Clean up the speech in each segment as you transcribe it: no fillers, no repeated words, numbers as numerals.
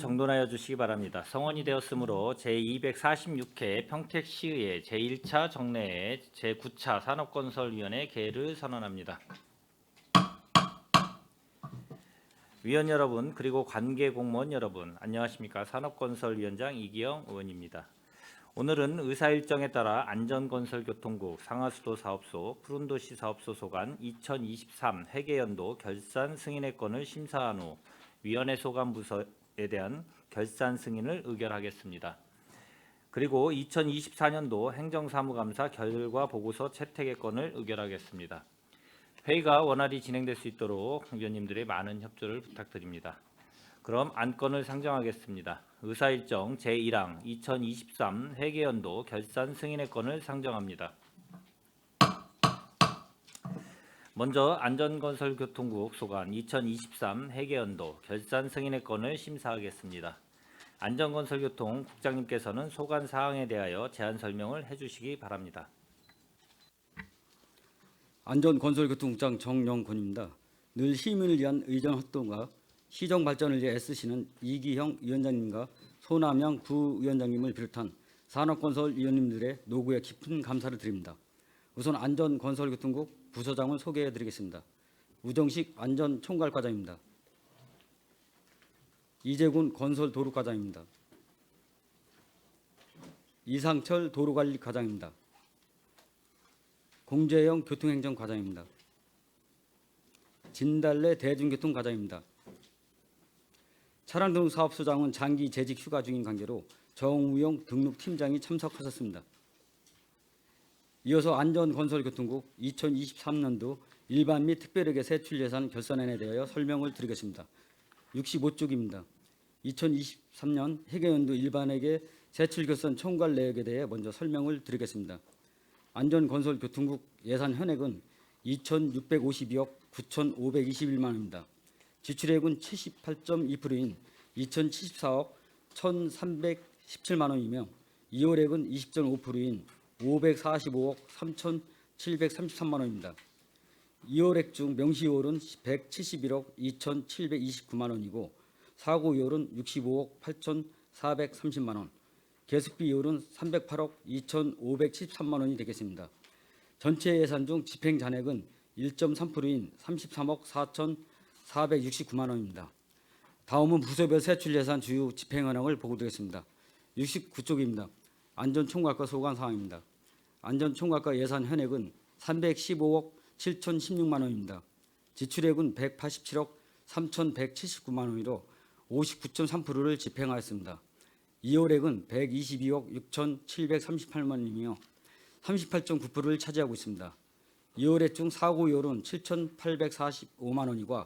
정돈하여 주시기 바랍니다. 성원이 되었으므로 제246회 평택시의회 제1차 정례회 제9차 산업건설위원회 개를 선언합니다. 위원 여러분 그리고 관계 공무원 여러분 안녕하십니까. 산업건설위원장 이기영 의원입니다. 오늘은 의사일정에 따라 안전건설교통국 상하수도 사업소 푸른도시 사업소 소관 2023 회계연도 결산 승인의 건을 심사한 후 위원회 소관부서에 대한 결산 승인을 의결하겠습니다. 그리고 2024년도 행정사무감사 결과 보고서 채택의 건을 의결하겠습니다. 회의가 원활히 진행될 수 있도록 위원님들의 많은 협조를 부탁드립니다. 그럼 안건을 상정하겠습니다. 의사일정 제1항 2023 회계연도 결산 승인의 건을 상정합니다. 먼저 안전건설교통국 소관 2023 회계연도 결산 승인의 건을 심사하겠습니다. 안전건설교통 국장님께서는 소관 사항에 대하여 제안 설명을 해주시기 바랍니다. 안전건설교통국장 정영권입니다. 늘 시민을 위한 의정 활동과 시정 발전을 위해 애쓰시는 이기형 위원장님과 손남영 부위원장님을 비롯한 산업건설위원님들의 노고에 깊은 감사를 드립니다. 우선 안전건설교통국 부서장을 소개해드리겠습니다. 우정식 안전총괄과장입니다. 이재군 건설도로과장입니다. 이상철 도로관리과장입니다. 공재영 교통행정과장입니다. 진달래 대중교통과장입니다. 차량등록사업소장은 장기 재직 휴가 중인 관계로 정우용 등록팀장이 참석하셨습니다. 이어서 안전건설교통국 2023년도 일반 및 특별회계 세출예산 결산안에 대하여 설명을 드리겠습니다. 65쪽입니다. 2023년 회계연도 일반회계 세출결산 총괄 내역에 대해 먼저 설명을 드리겠습니다. 안전건설교통국 예산 현액은 2,652억 9,521만 원입니다. 지출액은 78.2%인 2,074억 1,317만 원이며 이월액은 20.5%인 545억 3,733만 원입니다. 이월액 중 명시이월은 171억 2,729만 원이고 사고이월은 65억 8,430만 원, 계습비이월은 308억 2,573만 원이 되겠습니다. 전체 예산 중 집행 잔액은 1.3%인 33억 4,469만 원입니다. 다음은 부서별 세출 예산 주요 집행 현황을 보고드리겠습니다. 69쪽입니다. 안전총괄과 소관 사항입니다. 안전총괄과 예산 현액은 315억 7,016만 원입니다. 지출액은 187억 3,179만 원으로 59.3%를 집행하였습니다. 이월액은 122억 6,738만 원이며 38.9%를 차지하고 있습니다. 이월액 중 사고이월은 7,845만 원이고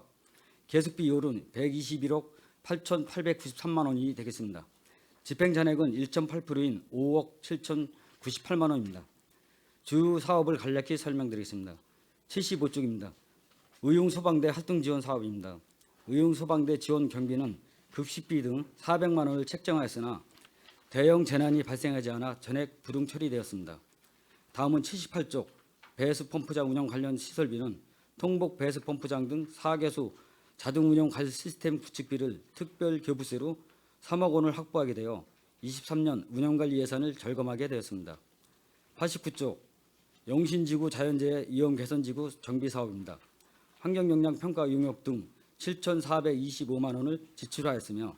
계습비 이월은 121억 8,893만 원이 되겠습니다. 집행잔액은 1.8%인 5억 7,098만 원입니다. 주요 사업을 간략히 설명드리겠습니다. 75쪽입니다. 의용소방대 활동지원 사업입니다. 의용소방대 지원 경비는 급식비 등 400만 원을 책정하였으나 대형 재난이 발생하지 않아 전액 불응 처리되었습니다. 다음은 78쪽 배수펌프장 운영 관련 시설비는 통복 배수펌프장 등 4개소 자동 운영 관리 시스템 구축비를 특별 교부세로 3억 원을 확보하게 되어 23년 운영관리 예산을 절감하게 되었습니다. 89쪽 영신지구 자연재해 이용 개선지구 정비사업입니다. 환경영향평가 용역 등 7,425만 원을 지출하였으며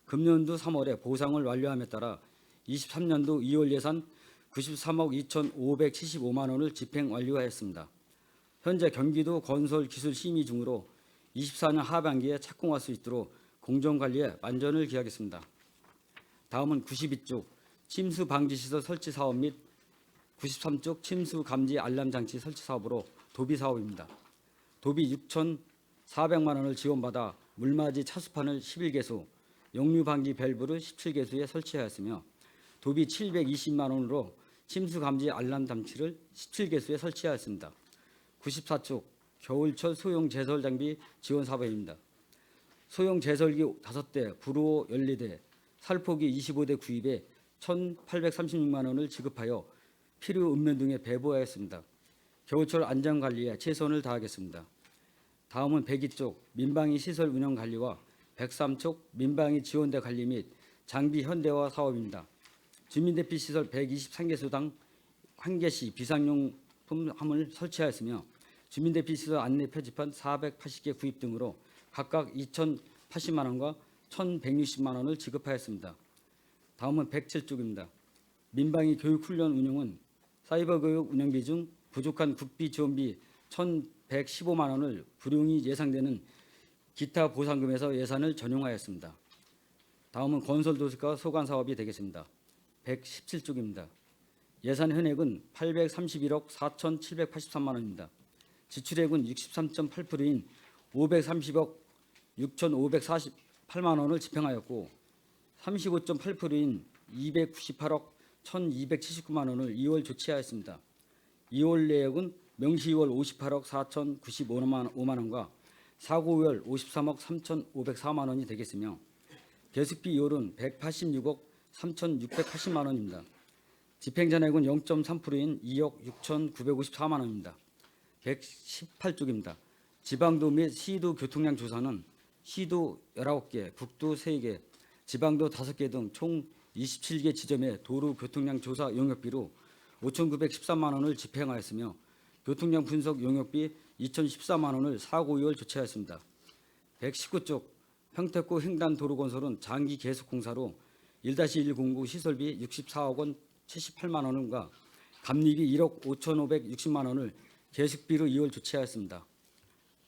금년도 3월에 보상을 완료함에 따라 23년도 2월 예산 93억 2,575만 원을 집행 완료하였습니다. 현재 경기도 건설기술 심의 중으로 24년 하반기에 착공할 수 있도록 공정관리에 만전을 기하겠습니다. 다음은 92쪽 침수방지시설 설치 사업 및 93쪽 침수감지 알람장치 설치 사업으로 도비 사업입니다. 도비 6,400만 원을 지원받아 물맞이 차수판을 11개소, 역류방지 밸브를 17개소에 설치하였으며 도비 720만 원으로 침수감지 알람 장치를 17개소에 설치하였습니다. 94쪽 겨울철 소형 제설 장비 지원 사업입니다. 소형 제설기 5대, 불호 12대, 살포기 25대 구입에 1,836만 원을 지급하여 필요 읍면 등에 배부하였습니다. 겨울철 안전관리에 최선을 다하겠습니다. 다음은 102쪽 민방위 시설 운영 관리와 103쪽 민방위 지원대 관리 및 장비 현대화 사업입니다. 주민대피 시설 123개 수당 1개씩 비상용품함을 설치하였으며 주민대피 시설 안내 표지판 480개 구입 등으로 각각 2,080만 원과 1,160만 원을 지급하였습니다. 다음은 107쪽입니다. 민방위 교육훈련 운영은 사이버 교육 운영비 중 부족한 국비 지원비 1,115만 원을 불용이 예상되는 기타 보상금에서 예산을 전용하였습니다. 다음은 건설도시과 소관 사업이 되겠습니다. 117쪽입니다. 예산 현액은 831억 4,783만 원입니다. 지출액은 63.8%인 530억 6,548만 원을 집행하였고 35.8%인 298억 1,279만 원을 2월 조치하였습니다. 2월 내역은 명시 2월 58억 4,095만 원과 사고 2월 53억 3,504만 원이 되겠으며 계습비 2월은 186억 3,680만 원입니다. 집행잔액은 0.3%인 2억 6,954만 원입니다. 118쪽입니다. 지방도 및 시도 교통량 조사는 시도 19개, 국도 3개, 지방도 5개 등 총 27개 지점의 도로 교통량 조사 용역비로 5,913만 원을 집행하였으며 교통량 분석 용역비 2,014만 원을 사고 2월 조치하였습니다. 119쪽 평택구 횡단도로건설은 장기 계속 공사로 1-109 시설비 64억 원 78만 원과 감리비 1억 5,560만 원을 계속비로 2월 조치하였습니다.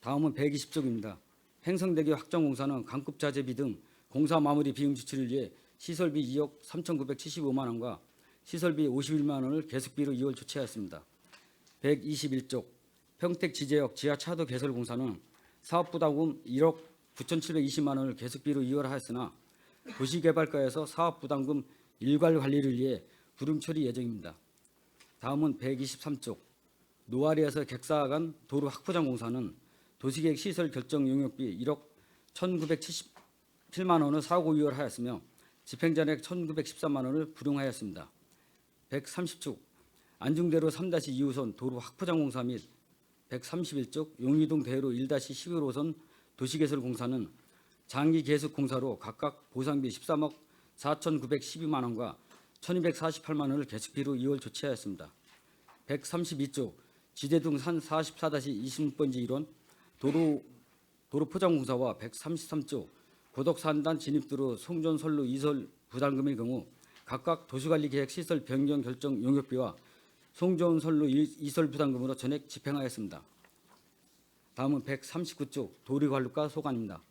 다음은 120쪽입니다. 행성대교 확정공사는 강급자재비 등 공사 마무리 비용 지출을 위해 시설비 2억 3,975만 원과 시설비 51만 원을 계속비로 2월 조치하였습니다. 121쪽 평택 지제역 지하차도 개설 공사는 사업부담금 1억 9,720만 원을 계속비로 2월 하였으나 도시개발과에서 사업부담금 일괄 관리를 위해 불응 처리 예정입니다. 다음은 123쪽 노아리에서 객사간 도로 확포장 공사는 도시계획 시설 결정 용역비 1억 1,977만 원을 사고 2월 하였으며 집행잔액 1,913만 원을 불용하였습니다. 130쪽 안중대로 3-2호선 도로 확포장 공사 및 131쪽 용리동 대로 1-11호선 도시개설 공사는 장기 계속 공사로 각각 보상비 13억 4,912만 원과 1,248만 원을 계속비로 2월 조치하였습니다. 132쪽 지대동 산 44-26번지 1원 도로 포장 공사와 133쪽 고덕산단 진입도로 송전선로 이설 부담금의 경우 각각 도시관리계획 시설 변경 결정 용역비와 송전선로 이설 부담금으로 전액 집행하였습니다. 다음은 139쪽 도로관리과 소관입니다.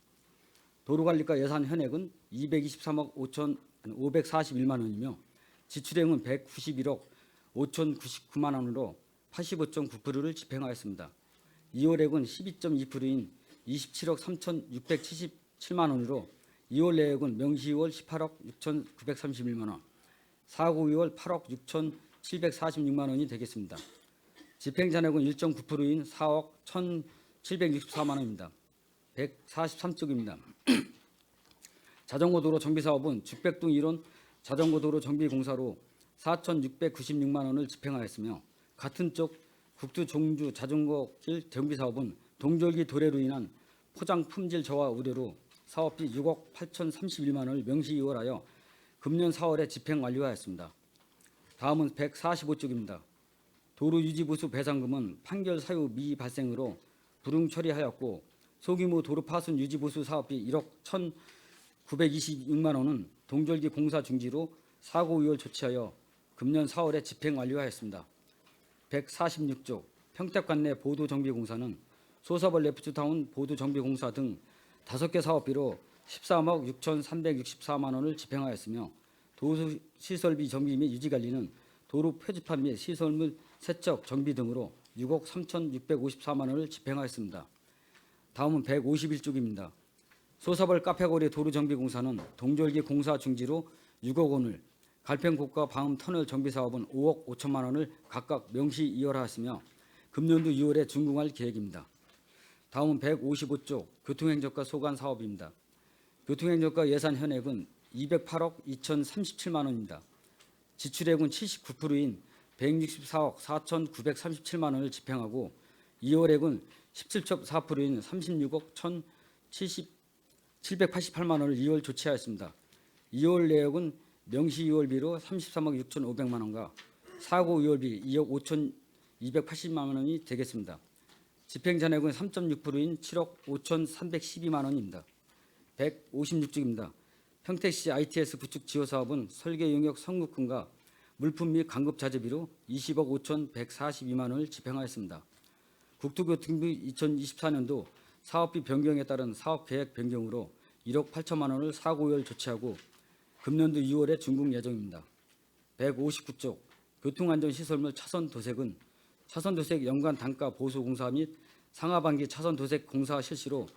도로관리과 예산 현액은 223억 541만 원이며 지출액은 191억 5,099만 원으로 85.9%를 집행하였습니다. 2월액은 12.2%인 27억 3,677만 원으로 2월 내역은 명시 2월 18억 6,931만 원, 사고 2월 8억 6,746만 원이 되겠습니다. 집행잔액은 1.9%인 4억 1,764만 원입니다. 143쪽입니다. 자전거도로 정비사업은 죽백동 1원 자전거도로 정비공사로 4,696만 원을 집행하였으며 같은 쪽 국두 종주 자전거길 정비사업은 동절기 도래로 인한 포장 품질 저하 우려로 사업비 6억 8,031만 원을 명시 2월하여 금년 4월에 집행 완료하였습니다. 다음은 145쪽입니다. 도로 유지보수 배상금은 판결 사유 미발생으로 불응 처리하였고 소규모 도로 파손 유지보수 사업비 1억 1,926만 원은 동절기 공사 중지로 사고 2월 조치하여 금년 4월에 집행 완료하였습니다. 146쪽 평택관내 보도정비공사는 소서벌 레프트타운 보도정비공사 등 5개 사업비로 13억 6,364만 원을 집행하였으며 도시시설비 정비 및 유지관리는 도로 표지판 및 시설물 세척 정비 등으로 6억 3,654만 원을 집행하였습니다. 다음은 151쪽입니다. 소서벌 카페거리 도로정비공사는 동절기 공사 중지로 6억 원을, 갈평고가 방음 터널 정비 사업은 5억 5천만 원을 각각 명시 2월하였으며 금년도 2월에 준공할 계획입니다. 다음은 155쪽 교통행정과 소관 사업입니다. 교통행정과 예산 현액은 208억 2,037만 원입니다. 지출액은 79%인 164억 4,937만 원을 집행하고 2월액은 17.4%인 36억 788만 원을 2월 조치하였습니다. 2월 내역은 명시 2월비로 33억 6,500만 원과 사고 2월비 2억 5,280만 원이 되겠습니다. 집행잔액은 3.6%인 7억 5,312만 원입니다. 156쪽입니다. 평택시 ITS 구축 지원 사업은 설계 용역 성급금과 물품 및 강급 자재비로 20억 5,142만 원을 집행하였습니다. 국토교통부 2024년도 사업비 변경에 따른 사업 계획 변경으로 1억 8천만 원을 사고율 조치하고 금년도 6월에 준공 예정입니다. 159쪽 교통안전시설물 차선 도색은 차선 도색 연간 단가 보수 공사 및 상하반기 차선 도색 공사 실시로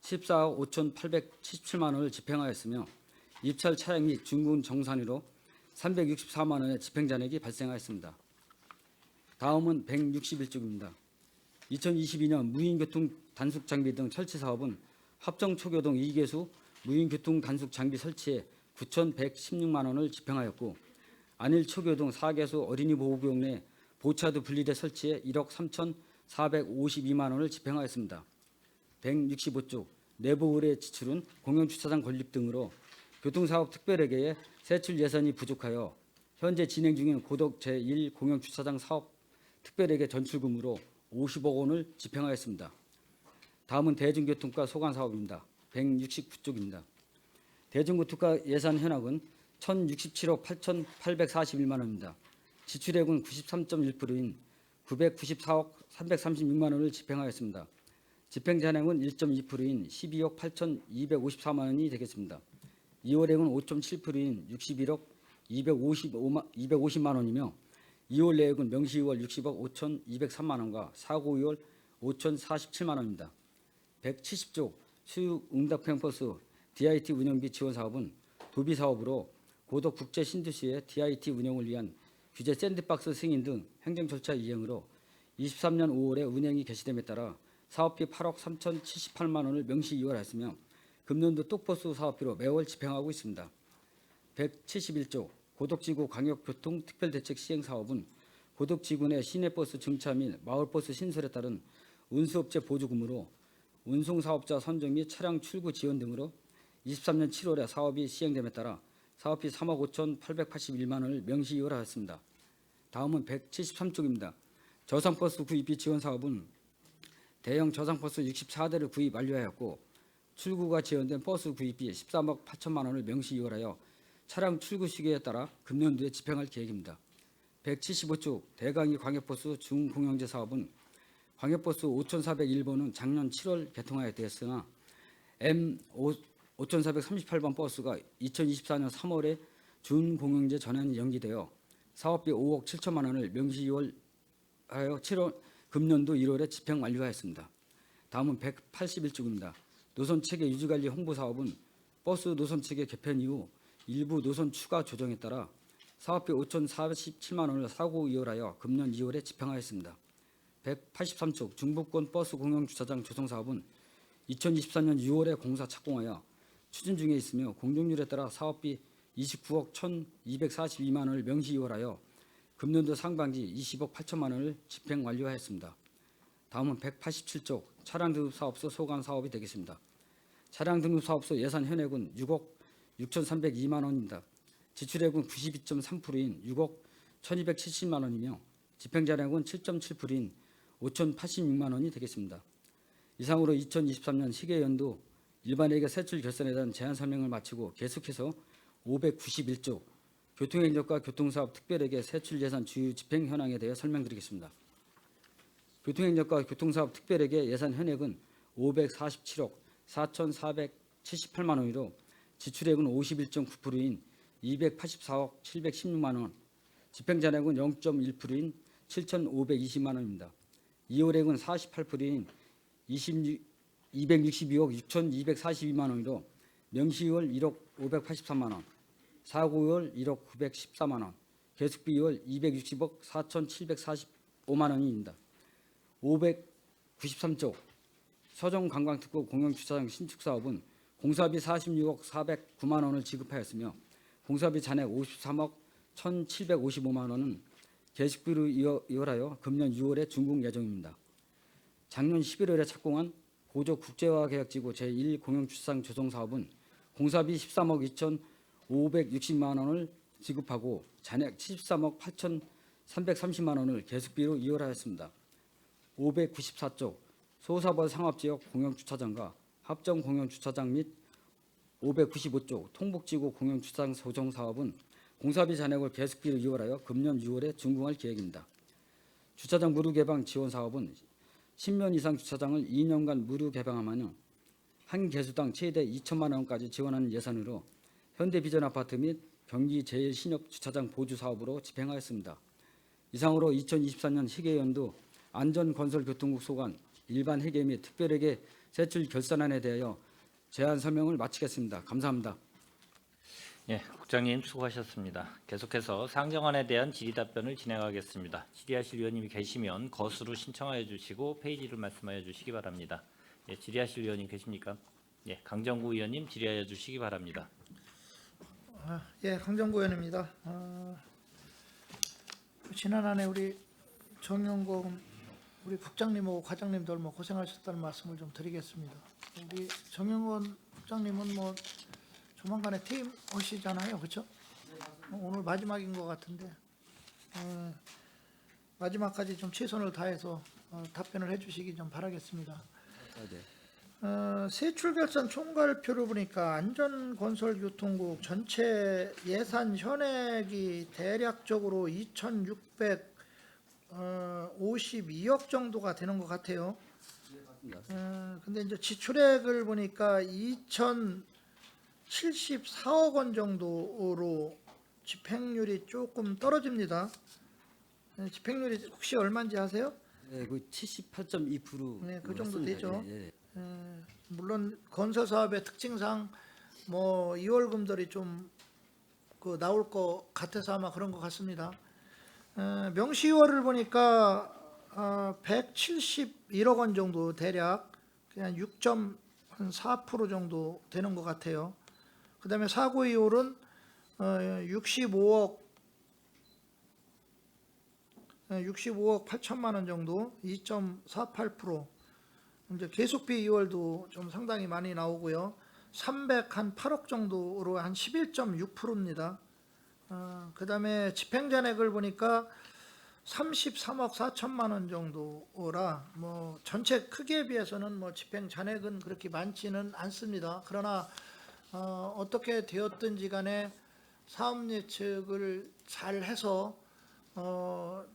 14억 5,877만 원을 집행하였으며 입찰 차량 및 준공 정산으로 364만 원의 집행잔액이 발생하였습니다. 다음은 161쪽입니다. 2022년 무인교통 단속 장비 등 설치 사업은 합정 초교동 2개수 무인교통 단속 장비 설치에 9,116만 원을 집행하였고 안일 초교동 4개수 어린이 보호구역 내 보차도 분리대 설치에 1억 3,452만 원을 집행하였습니다. 165쪽 내부 의뢰 지출은 공영주차장 건립 등으로 교통사업 특별회계에 세출 예산이 부족하여 현재 진행 중인 고덕 제1 공영주차장 사업 특별회계 전출금으로 50억 원을 집행하였습니다. 다음은 대중교통과 소관사업입니다. 169쪽입니다. 대중교통과 예산 현황은 1,067억 8,841만 원입니다. 지출액은 93.1%인 994억 336만 원을 집행하였습니다. 집행잔액은 1.2%인 12억 8,254만 원이 되겠습니다. 2월액은 5.7%인 61억 250만 원이며 2월 내역은 명시 2월 60억 5,203만 원과 사고 2월 5,047만 원입니다. 170조 수육 응답형버스 DIT 운영비 지원 사업은 도비 사업으로 고덕 국제 신도시의 DIT 운영을 위한 규제 샌드박스 승인 등 행정 절차 이행으로 23년 5월에 운행이 개시됨에 따라 사업비 8억 3,078만 원을 명시 이월하였으며 금년도 똑버스 사업비로 매월 집행하고 있습니다. 171조 고덕지구 광역교통 특별대책 시행 사업은 고덕지구 내 시내버스 증차 및 마을버스 신설에 따른 운수업체 보조금으로 운송사업자 선정 및 차량 출구 지원 등으로 23년 7월에 사업이 시행됨에 따라 사업비 3억 5,881만 원을 명시 이월하였습니다. 다음은 173쪽입니다. 저상버스 구입비 지원 사업은 대형 저상버스 64대를 구입 완료하였고 출구가 지연된 버스 구입비 13억 8천만 원을 명시 이월하여 차량 출구 시기에 따라 금년도에 집행할 계획입니다. 175쪽 대강이 광역버스 중공영제 사업은 광역버스 5401번은 작년 7월 개통하였으나 M5438번 버스가 2024년 3월에 준공영제 전환이 연기되어 사업비 5억 7천만 원을 명시 이월하여 7월 금년도 1월에 집행 완료하였습니다. 다음은 181쪽입니다. 노선체계 유지관리 홍보사업은 버스 노선체계 개편 이후 일부 노선 추가 조정에 따라 사업비 5,047만 원을 사고 이월하여 금년 2월에 집행하였습니다. 183쪽 중부권 버스 공영주차장 조성사업은 2024년 6월에 공사 착공하여 추진 중에 있으며 공정률에 따라 사업비 29억 1,242만 원을 명시 이월하여 금년도 상반기 20억 8천만 원을 집행 완료하였습니다. 다음은 187쪽 차량 등급 사업소 소관 사업이 되겠습니다. 차량 등급 사업소 예산 현액은 6억 6,302만 원입니다. 지출액은 92.3%인 6억 1,270만 원이며 집행잔액은 7.7%인 5,086만 원이 되겠습니다. 이상으로 2023년 시계연도 일반회계 세출 결산에 대한 제안 설명을 마치고 계속해서 591조 교통행정과 교통사업 특별회계 세출 예산 주요 집행 현황에 대해 설명드리겠습니다. 교통행정과 교통사업 특별회계 예산 현액은 547억 4,478만 원으로 지출액은 51.9%인 284억 716만 원, 집행잔액은 0.1%인 7,520만 원입니다. 이월액은 48%인 262억 6,242만 원으로 명시이월 1억 583만 원, 사고이월 1억 914만 원, 계속비이월 260억 4,745만 원입니다. 593쪽 서정관광특구 공영주차장 신축사업은 공사비 46억 409만 원을 지급하였으며 공사비 잔액 53억 1,755만 원은 계속비로 이월하여 금년 6월에 준공 예정입니다. 작년 11월에 착공한 고조 국제화 계약지구 제1 공영주차장 조성 사업은 공사비 13억 2,560만 원을 지급하고 잔액 73억 8,330만 원을 계속비로 이월하였습니다. 594쪽 소사벌 상업지역 공영주차장과 합정 공영주차장 및 595쪽 통북지구 공영주차장 조성 사업은 공사비 잔액을 계속비로 이월하여 금년 6월에 준공할 계획입니다. 주차장 무료 개방 지원 사업은 10년 이상 주차장을 2년간 무료 개방하면 한 개수당 최대 2천만 원까지 지원하는 예산으로 현대비전아파트 및 경기 제1신협주차장 보주 사업으로 집행하였습니다. 이상으로 2024년 회계연도 안전건설교통국 소관 일반 회계 및 특별회계 세출 결산안에 대하여 제안 설명을 마치겠습니다. 감사합니다. 예, 국장님 수고하셨습니다. 계속해서 상정안에 대한 질의답변을 진행하겠습니다. 질의하실 위원님이 계시면 거수로 신청하여 주시고 페이지를 말씀하여 주시기 바랍니다. 예, 질의하실 위원님 계십니까? 예, 강정구 의원님 질의하여 주시기 바랍니다. 예, 강정구 의원입니다. 지난안에 우리 정영공 우리 국장님하고 과장님들 뭐 고생하셨다는 말씀을 좀 드리겠습니다. 우리 정영건 국장님은 뭐 조만간에 퇴임 오시잖아요, 그렇죠? 오늘 마지막인 것 같은데 마지막까지 좀 최선을 다해서 답변을 해주시기 좀 바라겠습니다. 세출결산 총괄표를 보니까 안전건설교통국 전체 예산 현액이 대략적으로 2,652억 정도가 되는 것 같아요. 근데 이제 지출액을 보니까 2,074억 원 정도로 집행률이 조금 떨어집니다. 집행률이 혹시 얼마인지 아세요? 네, 그 78.2%. 네, 그 정도 되죠. 예, 예. 물론 건설 사업의 특징상 뭐 이월금들이 좀 그 나올 것 같아서 아마 그런 것 같습니다. 명시이월을 보니까 171억 원 정도 대략 그냥 6.4% 정도 되는 것 같아요. 그다음에 사고이월은 65억 8천만 원 정도 2.48%. 이제 계속비 2월도 좀 상당히 많이 나오고요. 308억 정도로 한 11.6%입니다. 그다음에 집행잔액을 보니까 33억 4천만 원 정도라 뭐 전체 크기에 비해서는 뭐 집행잔액은 그렇게 많지는 않습니다. 그러나 어떻게 되었든지 간에 사업 예측을 잘 해서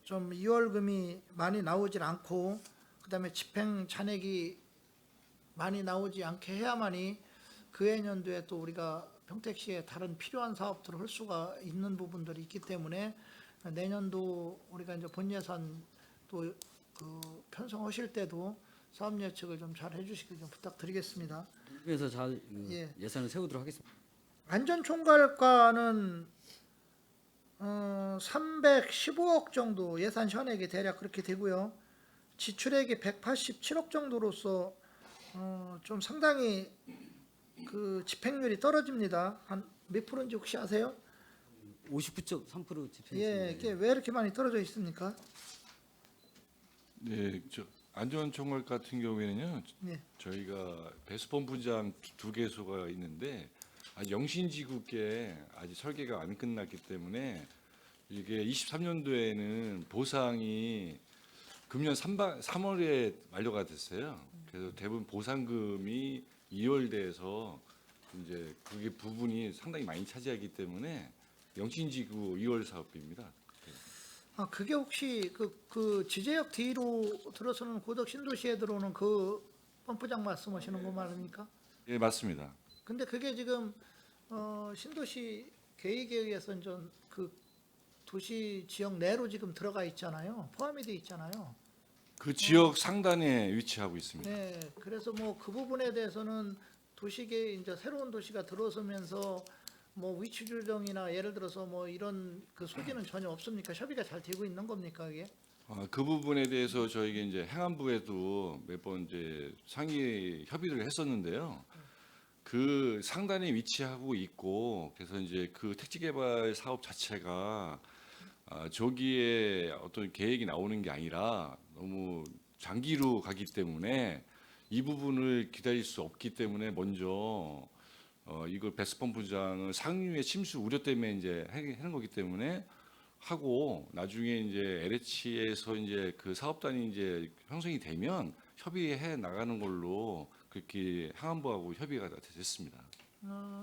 좀 2월금이 많이 나오질 않고 그다음에 집행 잔액이 많이 나오지 않게 해야만이 그해년도에 또 우리가 평택시에 다른 필요한 사업들을 할 수가 있는 부분들이 있기 때문에 내년도 우리가 이제 본 예산 또 그 편성하실 때도 사업 예측을 좀 잘 해주시길 좀 부탁드리겠습니다. 그래서 잘 예. 예산을 세우도록 하겠습니다. 안전총괄과는 315억 정도 예산 현액이 대략 그렇게 되고요. 지출액이 187억 정도로서 좀 상당히 그 집행률이 떨어집니다. 한 몇 프로인지 혹시 아세요? 59.3% 집행했습니다. 예, 이게 왜 이렇게 많이 떨어져 있습니까? 네, 안전총괄 같은 경우에는요, 예. 저희가 배수본부장 두 개소가 있는데 영신지구께 아직 설계가 안 끝났기 때문에 이게 23년도에는 보상이 금년 3월에 만료가 됐어요. 그래서 대부분 보상금이 2월 돼서 이제 그게 부분이 상당히 많이 차지하기 때문에 영신지구 2월 사업비입니다. 그게 혹시 그 지제역 뒤로 들어서는 고덕 신도시에 들어오는 그 펌프장 말씀하시는 거 말입니까? 예, 맞습니다. 근데 그게 지금 신도시 계획에 의해서 좀 그 도시 지역 내로 지금 들어가 있잖아요. 포함이 돼 있잖아요. 그 지역 상단에 위치하고 있습니다. 네, 그래서 뭐 그 부분에 대해서는 도시계 이제 새로운 도시가 들어서면서 뭐 위치 조정이나 예를 들어서 뭐 이런 그 소지는 전혀 없습니까? 협의가 잘 되고 있는 겁니까 이게? 그 부분에 대해서 저희가 이제 행안부에도 몇 번 이제 상의 협의를 했었는데요. 그 상단에 위치하고 있고 그래서 이제 그 택지개발 사업 자체가 조기에 어떤 계획이 나오는 게 아니라 너무 장기로 가기 때문에 이 부분을 기다릴 수 없기 때문에 먼저 이걸 베스펌프장을 상류의 침수 우려 때문에 이제 하는 거기 때문에 하고 나중에 이제 LH에서 이제 그 사업단이 이제 형성이 되면 협의해 나가는 걸로 그렇게 항암부하고 협의가 됐습니다.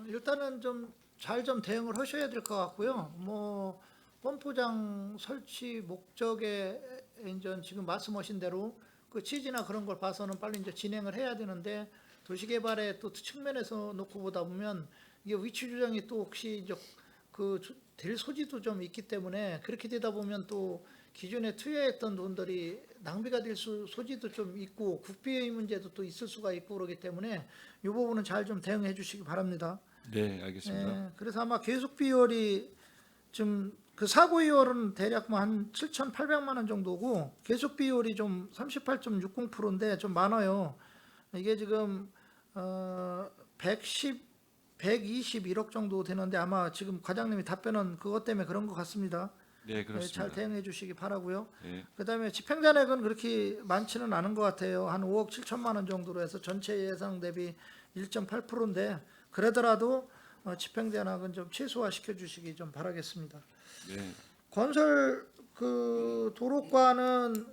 일단은 좀 잘 좀 대응을 하셔야 될 것 같고요. 뭐 펌프장 설치 목적에 이제 지금 말씀하신 대로 그 취지나 그런 걸 봐서는 빨리 이제 진행을 해야 되는데 도시개발의 또 측면에서 놓고 보다 보면 이게 위치 조정이 또 혹시 이제 그 될 소지도 좀 있기 때문에 그렇게 되다 보면 또 기존에 투여했던 돈들이 낭비가 될 소지도 좀 있고 국비의 문제도 또 있을 수가 있고 그러기 때문에 이 부분은 잘 좀 대응해 주시기 바랍니다. 네, 알겠습니다. 그래서 아마 계속 비율이 좀 그 사고 이율은 대략 뭐 한 7,800만 원 정도고 계속 비율이 좀 38.60%인데 좀 많아요. 이게 지금 121억 정도 되는데 아마 지금 과장님이 답변은 그것 때문에 그런 것 같습니다. 네, 그렇습니다. 잘 대응해 주시기 바라고요. 네. 그다음에 집행잔액은 그렇게 많지는 않은 것 같아요. 한 5억 7천만 원 정도로 해서 전체 예상 대비 1.8%인데 그러더라도 집행잔액은 좀 최소화 시켜 주시기 좀 바라겠습니다. 네. 건설 그 도로과는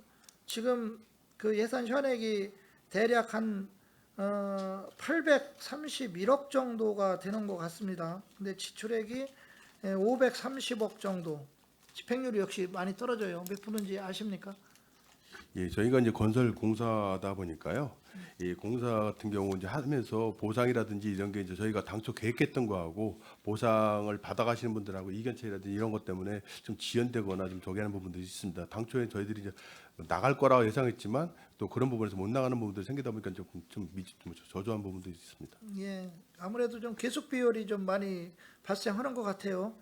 지금 그 예산 현액이 대략 한 831억 정도가 되는 것 같습니다. 근데 지출액이 530억 정도. 집행률이 역시 많이 떨어져요. 몇 프로인지 아십니까? 예, 저희가 이제 건설 공사다 보니까요. 이 공사 같은 경우 이제 하면서 보상이라든지 이런 게 이제 저희가 당초 계획했던 거하고 보상을 받아가시는 분들하고 이견 차이라든지 이런 것 때문에 좀 지연되거나 좀 저기하는 부분들이 있습니다. 당초에 저희들이 이제 나갈 거라고 예상했지만 또 그런 부분에서 못 나가는 부분들이 생기다 보니까 좀 저조한 부분도 있습니다. 예, 아무래도 좀 계속 비율이 좀 많이 발생하는 것 같아요.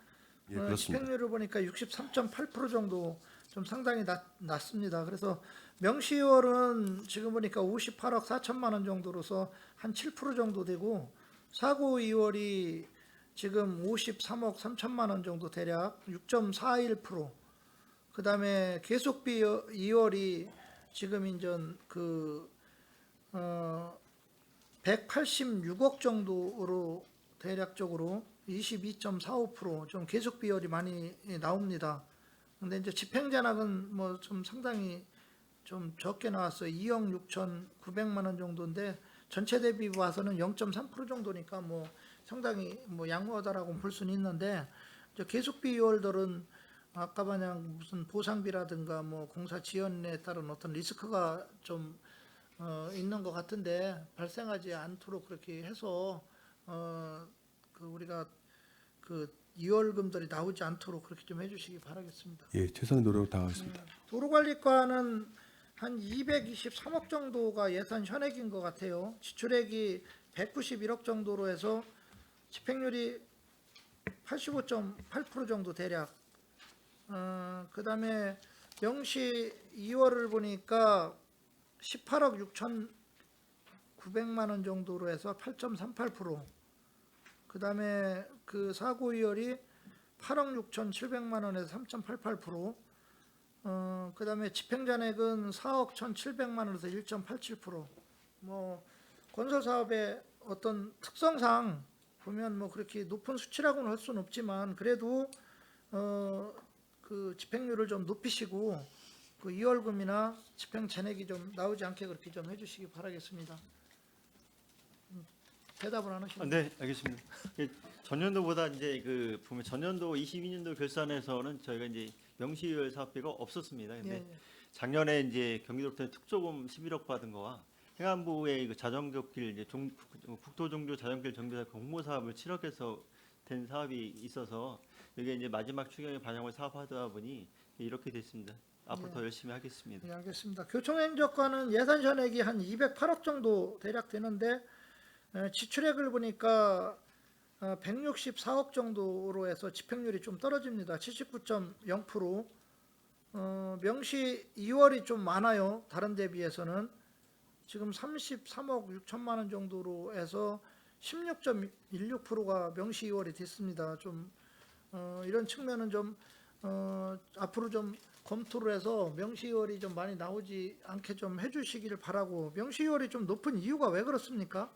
예, 그렇습니다. 집행률을 보니까 63.8% 정도 좀 상당히 낮습니다. 그래서 명시월은 지금 보니까 58억 4천만 원 정도로서 한 7% 정도 되고 사고 2월이 지금 53억 3천만 원 정도 대략 6.41%. 그다음에 계속비 2월이 지금 인전 186억 정도로 대략적으로 22.45%좀 계속 비율이 많이 나옵니다. 근데 이제 집행잔액은 뭐 좀 상당히 좀 적게 나왔어요. 2억 6,900만 원 정도인데 전체 대비 봐서는 0.3% 정도니까 뭐 상당히 뭐 양호하다라고 볼 수는 있는데 이제 계속 비율들은 아까 마냥 무슨 보상비라든가 뭐 공사 지연에 따른 어떤 리스크가 좀 있는 것 같은데 발생하지 않도록 그렇게 해서 그 우리가 그 이월금들이 나오지 않도록 그렇게 좀 해주시기 바라겠습니다. 예, 최선의 노력을 다하겠습니다. 도로관리과는 한 223억 정도가 예산 현액인 것 같아요. 지출액이 191억 정도로 해서 집행률이 85.8% 정도 대략. 그다음에 명시 2월을 보니까 18억 6,900만 원 정도로 해서 8.38%. 그다음에 그 사고 이율이 8억 6,700만 원에서 3.88%. 그다음에 집행잔액은 4억 1,700만 원에서 1.87%. 뭐 건설 사업의 어떤 특성상 보면 뭐 그렇게 높은 수치라고는 할 수는 없지만 그래도 그 집행률을 좀 높이시고 그 이월금이나 집행 잔액이 좀 나오지 않게 그렇게 좀 해주시기 바라겠습니다. 대답을 안 하시나요? 네, 알겠습니다. 전년도보다 이제 그 보면 전년도 22년도 결산에서는 저희가 이제 명시이율 사업비가 없었습니다. 근데 예, 작년에 이제 경기도부터 특조금 11억 받은 거와 행안부의 그 자전거길 이제 국토종교 자전거길 정비사 공모 사업을 7억에서 된 사업이 있어서 이게 이제 마지막 추경에 반영을 사업하다 보니 이렇게 됐습니다. 앞으로 네. 더 열심히 하겠습니다. 네, 알겠습니다. 교통행정과는 예산 현액이 한 208억 정도 대략 되는데 지출액을 보니까 164억 정도로 해서 집행률이 좀 떨어집니다. 79.0%. 명시 2월이 좀 많아요. 다른 데 비해서는. 지금 33억 6천만 원 정도로 해서 16.16%가 명시 2월이 됐습니다. 좀 이런 측면은 좀 앞으로 좀 검토를 해서 명시이월이 좀 많이 나오지 않게 좀 해주시기를 바라고. 명시이월이 좀 높은 이유가 왜 그렇습니까?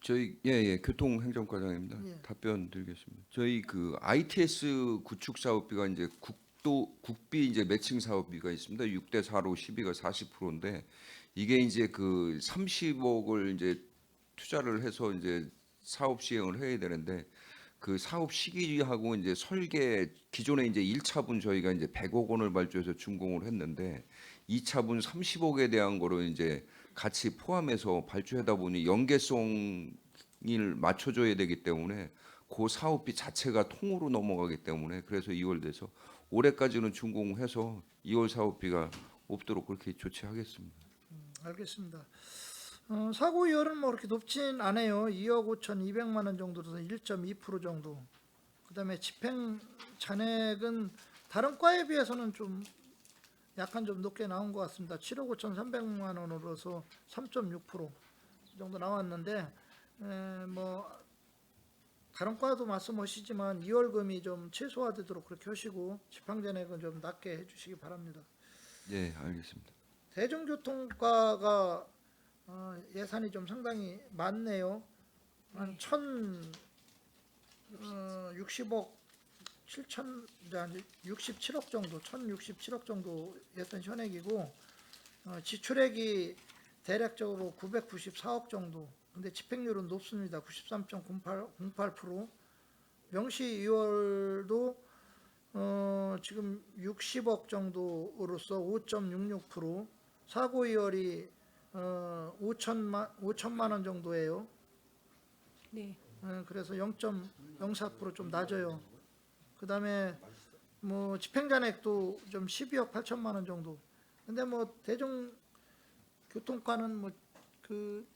저희 교통행정과장입니다. 예. 답변 드리겠습니다. 저희 그 ITS 구축 사업비가 이제 국비 이제 매칭 사업비가 있습니다. 6대 4로 12가 40%인데 이게 이제 그 30억을 이제 투자를 해서 이제 사업 시행을 해야 되는데 그 사업 시기하고 이제 설계 기존에 이제 1차분 저희가 이제 100억 원을 발주해서 준공을 했는데 2차분 30억에 대한 거로 이제 같이 포함해서 발주하다 보니 연계성을 맞춰줘야 되기 때문에 그 사업비 자체가 통으로 넘어가기 때문에 그래서 2월 돼서 올해까지는 준공해서 2월 사업비가 없도록 그렇게 조치하겠습니다. 알겠습니다. 사고이율은 뭐 그렇게 높진 않아요. 2억 5,200만 원 정도로서 1.2% 정도. 그다음에 집행 잔액은 다른 과에 비해서는 좀 약간 좀 높게 나온 것 같습니다. 7억 5,300만 원으로서 3.6% 정도 나왔는데 뭐 다른 과도 말씀하시지만 2월금이 좀 최소화되도록 그렇게 하시고 집행 잔액은 좀 낮게 해주시기 바랍니다. 네, 알겠습니다. 대중교통과가 예산이 좀 상당히 많네요. 한 1,060억 7천 67억 정도, 1,067억 정도 예산 현액이고 지출액이 대략적으로 994억 정도. 근데 집행률은 높습니다. 93.08%. 명시 2월도 지금 60억 정도로서 5.66%, 사고 이월이 5천만 원 정도예요. 네. 그래서 0.04% 좀 낮아요. 그다음에 뭐 집행잔액도 좀 12억 8천만 원 정도. 근데 뭐 대중교통과는 뭐 그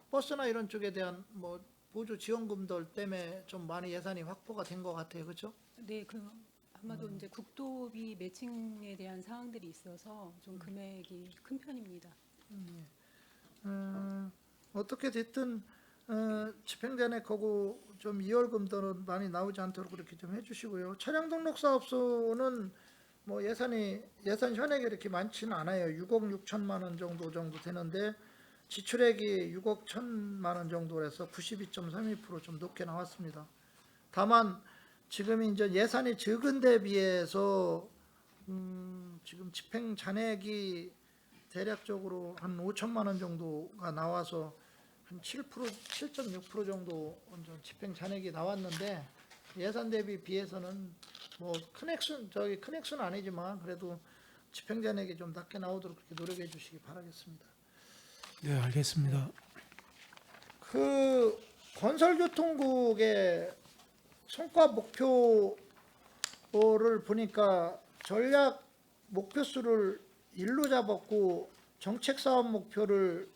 버스나 이런 쪽에 대한 뭐 보조 지원금들 때문에 좀 많이 예산이 확보가 된 것 같아요. 그렇죠? 네, 그 아마도 이제 국도비 매칭에 대한 사항들이 있어서 좀 금액이 큰 편입니다. 어떻게 됐든 집행잔액하고 좀 2월금들은 많이 나오지 않도록 그렇게 좀 해주시고요. 차량 등록 사업소는 뭐 예산 현액이 이렇게 많지는 않아요. 6억 6천만 원 정도 되는데 지출액이 6억 1천만 원 정도라서 92.32% 좀 높게 나왔습니다. 다만 지금 이제 예산이 적은 데 비해서 지금 집행 잔액이 대략적으로 한 5천만 원 정도가 나와서 한 7%, 7.6% 정도 집행 잔액이 나왔는데 예산 대비 비해서는 뭐 큰 액수는 아니지만 그래도 집행 잔액이 좀 낮게 나오도록 그렇게 노력해 주시기 바라겠습니다. 네, 알겠습니다. 그 건설교통국의 성과 목표를 보니까 전략 목표수를 1로 잡았고 정책 사업 목표를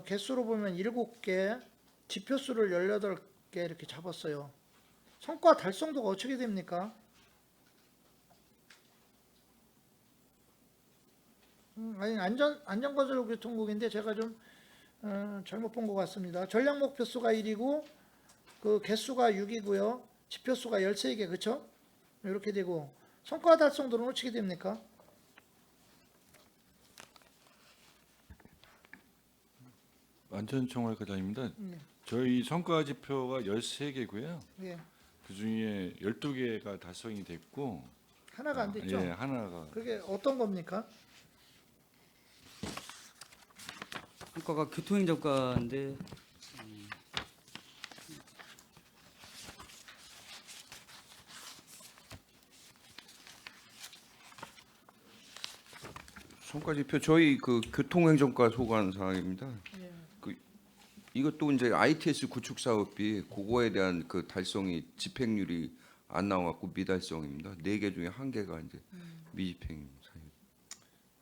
개수로 보면 7개, 지표수를 18개 이렇게 잡았어요. 성과 달성도가 어떻게 됩니까? 아니 안전건설교통국인데 제가 좀 잘못 본 것 같습니다. 전략 목표수가 1이고 그 개수가 6이고요. 지표수가 13개, 그렇죠? 이렇게 되고 성과 달성도는 어떻게 됩니까? 안전총괄 과장입니다. 네. 저희 성과 지표가 13개고요. 예, 그 중에 12개가 달성이 됐고 하나가 안 됐죠? 예, 하나가 그게 어떤 겁니까? 과가 교통행정과인데 성과 지표 저희 그 교통행정과 소관 사항입니다. 예. 이것도 이제 ITS 구축 사업비 그거에 대한 그 달성이 집행률이 안 나와갖고 미달성입니다. 4개 중에 1개가 이제 미집행 사유.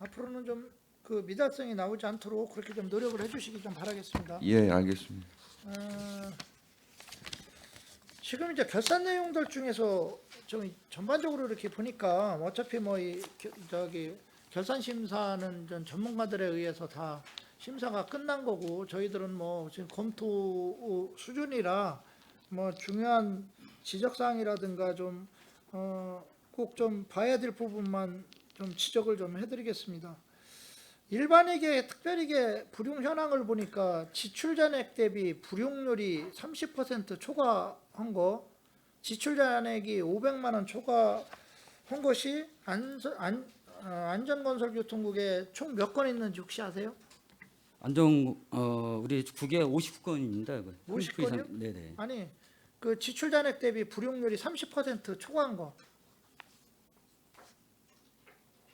앞으로는 좀 그 미달성이 나오지 않도록 그렇게 좀 노력을 해주시기 좀 바라겠습니다. 예, 알겠습니다. 지금 이제 결산 내용들 중에서 좀 전반적으로 이렇게 보니까 어차피 뭐 결산 심사는 전 전문가들에 의해서 다 심사가 끝난 거고 저희들은 뭐 지금 검토 수준이라 뭐 중요한 지적 사항이라든가 좀 꼭 좀 봐야 될 부분만 좀 지적을 좀 해드리겠습니다. 일반에게 특별하게 불용 현황을 보니까 지출 잔액 대비 불용률이 30% 초과한 거, 지출 잔액이 500만 원 초과한 것이 안전건설교통국에 총 몇 건 있는지 혹시 아세요? 우리 국에 59건입니다. 50 건이요? 네네. 아니, 그 지출 잔액 대비 불용률이 30% 초과한 거.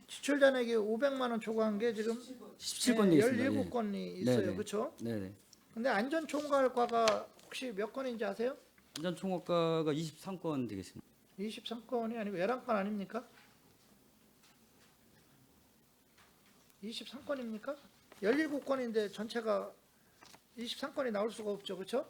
지출 잔액이 500만 원 초과한 게 지금 17건이 있습니다. 17건이 예. 있어요. 네네. 그렇죠? 네네. 근데 안전총괄과가 혹시 몇 건인지 아세요? 안전총괄과가 23건 되겠습니다. 23건이 아니고 11건 아닙니까? 23건입니까? 17건인데 전체가 23건이 나올 수가 없죠. 그렇죠?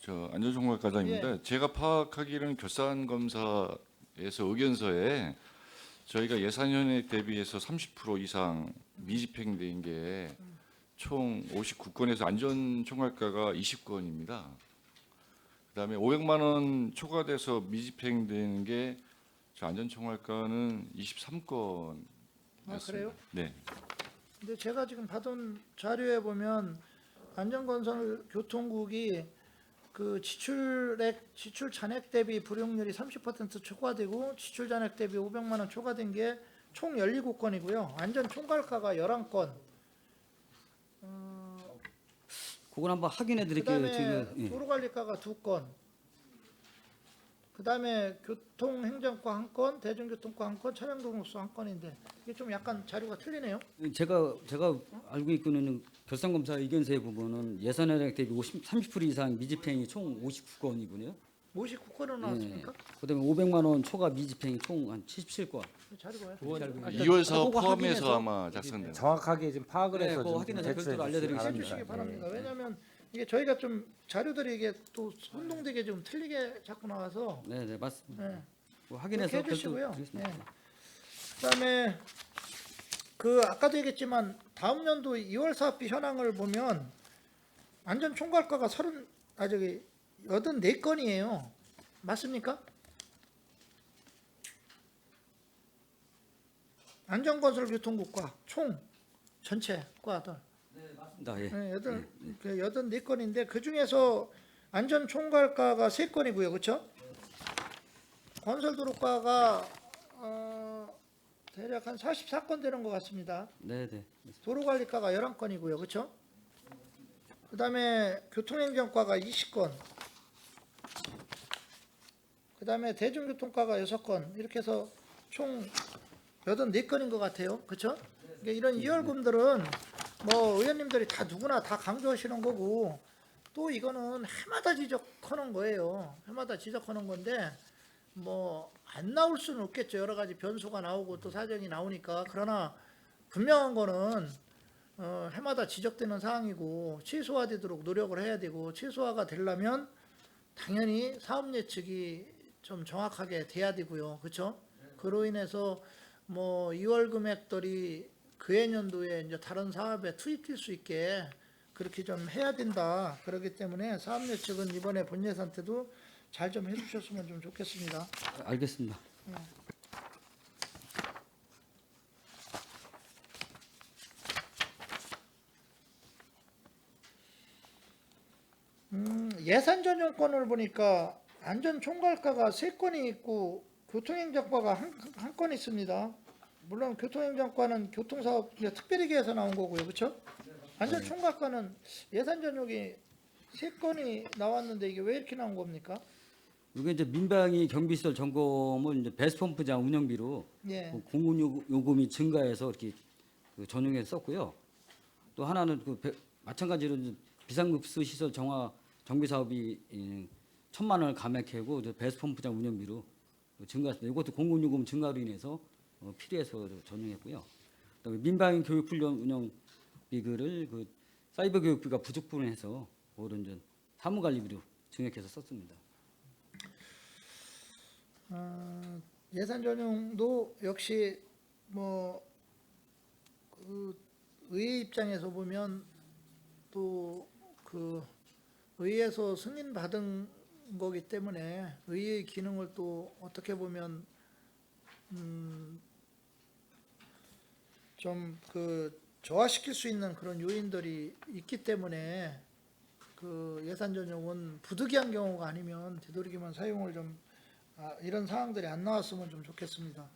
저 안전총괄과장입니다. 제가 파악하기로는 결산검사에서 의견서에 저희가 예산현액 대비해서 30% 이상 미집행된 게 총 59건에서 안전총괄과가 20건입니다. 그다음에 500만 원 초과돼서 미집행되는 게 저 안전총괄과는 23건이었습니다. 아, 그래요? 네. 근데 제가 지금 받은 자료에 보면 안전건설교통국이 그 지출 잔액 대비 불용률이 30% 초과되고 지출 잔액 대비 500만 원 초과된 게 총 17건이고요. 안전총괄과가 11건. 그걸 한번 확인해 드릴게요. 그다음에 지금 예. 도로관리과가 2건. 그다음에 교통행정과 1건, 대중교통과 1건, 차량도로수 1건인데 이게 좀 약간 자료가 틀리네요. 제가 알고 있고는 결산검사 의견서에 보면은 예산혈액 대비 30% 이상 미집행이 총 59건이군요. 59건으로 나왔습니까? 그다음에 500만 원 초과 미집행이 총 한 77건. 자료가요? 2월 사업 그거 포함해서 확인해서 아마 작성된. 정확하게 지금 파악을 네, 해서 그거 좀 확인해서 제출해 별도로 주시기 알려드리겠습니다. 해주시기 바랍니다. 예. 왜냐하면 이게 저희가 좀 자료들이 이게 또 혼동되게 좀 틀리게 자꾸 나와서 네, 맞습니다. 네. 그거 확인해서 그렇게 별도로 해주시고요. 드리겠습니다. 네. 그다음에 그 아까도 얘기했지만 다음 연도 2월 사업비 현황을 보면 안전총괄과가 84건이에요. 맞습니까? 안전건설교통국과 총 전체 과들 맞습니다. 예. 네, 84건인데 그 중에서 안전총괄과가 3건이고요. 그렇죠? 건설도로과가 대략 한 44건 되는 것 같습니다. 네, 네. 도로관리과가 11건이고요. 그렇죠? 그다음에 교통행정과가 20건. 그다음에 대중교통과가 6건. 이렇게 해서 총 84건인 것 같아요. 그렇죠? 그러니까 이런 이월금들은 뭐 의원님들이 다 누구나 다 강조하시는 거고 또 이거는 해마다 지적하는 거예요. 해마다 지적하는 건데 뭐 안 나올 수는 없겠죠. 여러 가지 변수가 나오고 또 사정이 나오니까. 그러나 분명한 거는 해마다 지적되는 사항이고 최소화되도록 노력을 해야 되고 최소화가 되려면 당연히 사업 예측이 좀 정확하게 돼야 되고요. 그렇죠? 그로 인해서 뭐 2월 금액들이 그해년도에 이제 다른 사업에 투입될 수 있게 그렇게 좀 해야 된다. 그렇기 때문에 사업 예측은 이번에 본 예산 때도 잘 좀 해주셨으면 좀 좋겠습니다. 알겠습니다. 예산 전용권을 보니까 안전총괄과가 3건이 있고 교통행정과가 한 건 있습니다. 물론 교통행정과는 교통사업 특별히계에서 나온 거고요. 그렇죠? 안전총괄과는 예산 전용이 3건이 나왔는데 이게 왜 이렇게 나온 겁니까? 이게 이제 민방위 경비시설 점검을 이제 배수펌프장 운영비로 예. 공군 요금이 증가해서 이렇게 전용해서 썼고요. 또 하나는 마찬가지로 이제 비상급수 시설 정화 정비 사업이 1,000만 원을 감액하고 배수펌프장 운영비로 증가했습니다. 이것도 공군 요금 증가로 인해서 필요해서 전용했고요. 그다음에 민방위 교육훈련 운영비를 사이버 교육비가 부족 부분에서 그런 이제 사무관리비로 증액해서 썼습니다. 예산 전용도 역시 의회 입장에서 보면 또 의회에서 승인 받은 거기 때문에 의회의 기능을 또 어떻게 보면 좀 그 저하시킬 수 있는 그런 요인들이 있기 때문에 그 예산 전용은 부득이한 경우가 아니면 되도록이면 사용을 좀 이런 상황들이 안 나왔으면 좀 좋겠습니다.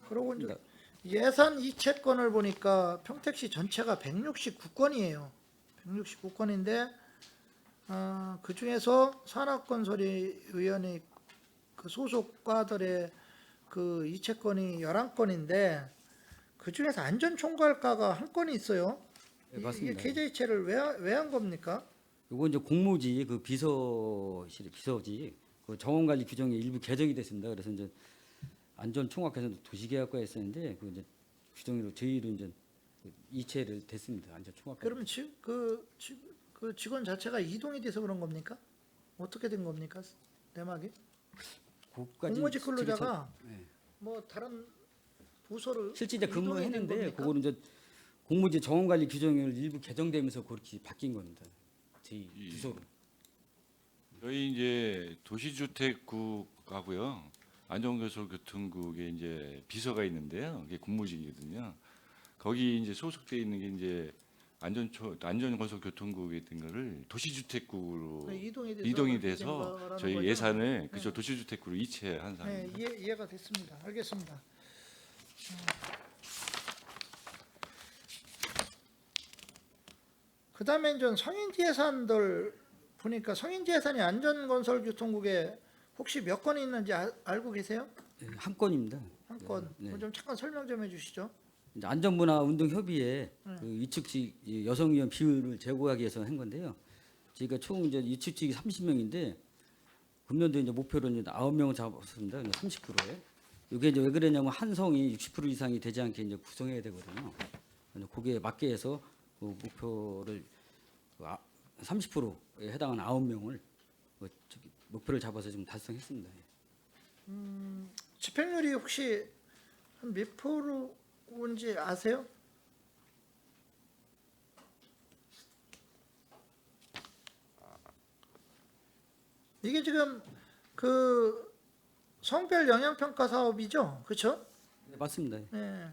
그리고 이제 예산 이체권을 보니까 평택시 전체가 169건이에요. 169건인데 그 중에서 산업건설위원회 그 소속과들의 그 이체권이 11건인데 그 중에서 안전총괄과가 한 건이 있어요. 네, 맞습니다. 이게 계좌이체를 왜 한 겁니까? 요거 이제 공무지 그 비서지 그 정원관리 규정이 일부 개정이 됐습니다. 그래서 이제 안전총괄과에서 도시계약과에 있었는데 그 이제 규정으로 저희로 이제 이체를 됐습니다. 안전총괄과. 그러면 그 직원 자체가 이동이 돼서 그런 겁니까? 어떻게 된 겁니까? 내막이? 그것까지 공무직 근로자가 네. 뭐 다른 부서를 실제 이제 이동이 된 근무했는데 겁니까? 그거는 이제 공무지 정원관리 규정을 일부 개정되면서 그렇게 바뀐 겁니다. 저희 이- 부서로. 저희 이제 도시주택국하고요 안전건설교통국에 이제 비서가 있는데요. 그게 국무직이거든요. 거기 이제 소속돼 있는 게 이제 안전건설교통국에 있던 거를 도시주택국으로 그 이동이 이동이 그렇게 된 돼서 거라는 저희 거죠? 예산을 그저 도시주택국으로 이체한 네, 상황입니다. 이해가 됐습니다. 알겠습니다. 그다음에 이제 성인지 예산들 보니까 성인지 예산이 안전건설교통국에 혹시 몇 건이 있는지 알고 계세요? 네, 한 건입니다. 한 건. 네. 좀 잠깐 설명 좀 해주시죠. 이제 안전문화 운동협의회 그 위축직 여성위원 비율을 제고하기 위해서 한 건데요. 저희가 총 이제 위축직이 30명인데 금년도 이제 목표로 이제 9명을 잡았습니다. 30%에. 이게 이제 왜 그러냐면 한 성이 60% 이상이 되지 않게 이제 구성해야 되거든요. 거기에 맞게 해서 그 목표를 30%에 해당하는 9명을 목표를 잡아서 좀 달성했습니다. 집행률이 혹시 한 몇 프로인지 아세요? 이게 지금 그 성별 영향평가 사업이죠, 그렇죠? 네, 맞습니다. 네.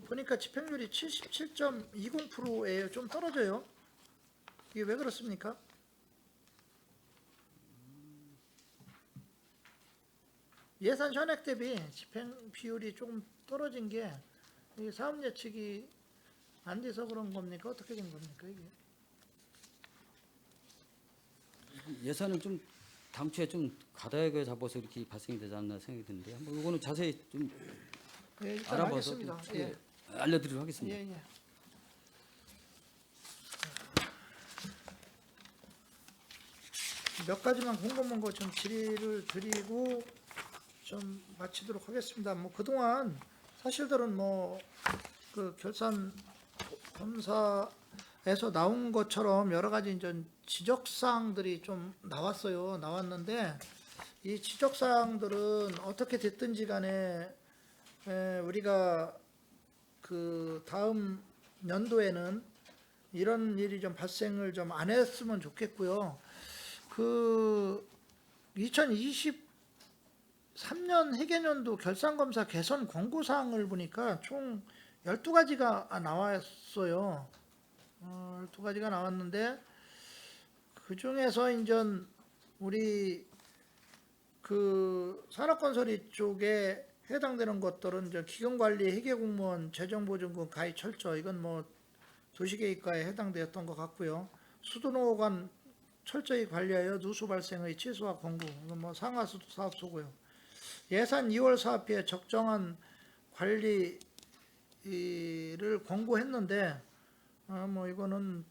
보니까 집행률이 77.20%예요. 좀 떨어져요. 이게 왜 그렇습니까? 예산 현액 대비 집행 비율이 조금 떨어진 게 이게 사업 예측이 안 돼서 그런 겁니까? 어떻게 된 겁니까 이게? 예산을 좀 당초에 좀 가다하게 잡아서 이렇게 발생이 되지 않나 생각이 드는데 한번 이거는 자세히 좀 예, 일단 알아봐서 알겠습니다. 좀, 예, 알려드리도록 하겠습니다. 예, 예. 몇 가지만 궁금한 거 좀 질의를 드리고 좀 마치도록 하겠습니다. 뭐 그동안 사실들은 뭐 그 결산 검사에서 나온 것처럼 여러 가지 이제 지적 사항들이 좀 나왔는데 이 지적 사항들은 어떻게 됐든지 간에 우리가 그 다음 연도에는 이런 일이 좀 발생을 좀 안 했으면 좋겠고요. 그 2023년 회계년도 결산검사 개선 권고사항을 보니까 총 12가지가 나왔어요. 12가지가 나왔는데 그 중에서 이제 우리 그 산업건설이 쪽에 해당되는 것들은 이제 기금관리, 회계공무원, 재정보증금 가입 철저 이건 뭐 도시계획과에 해당되었던 것 같고요. 수도노관 철저히 관리하여 누수 발생의 취소와 권고 이건 뭐 상하수도 사업소고요. 예산 2월 사업비에 적정한 관리를 권고했는데 뭐 이거는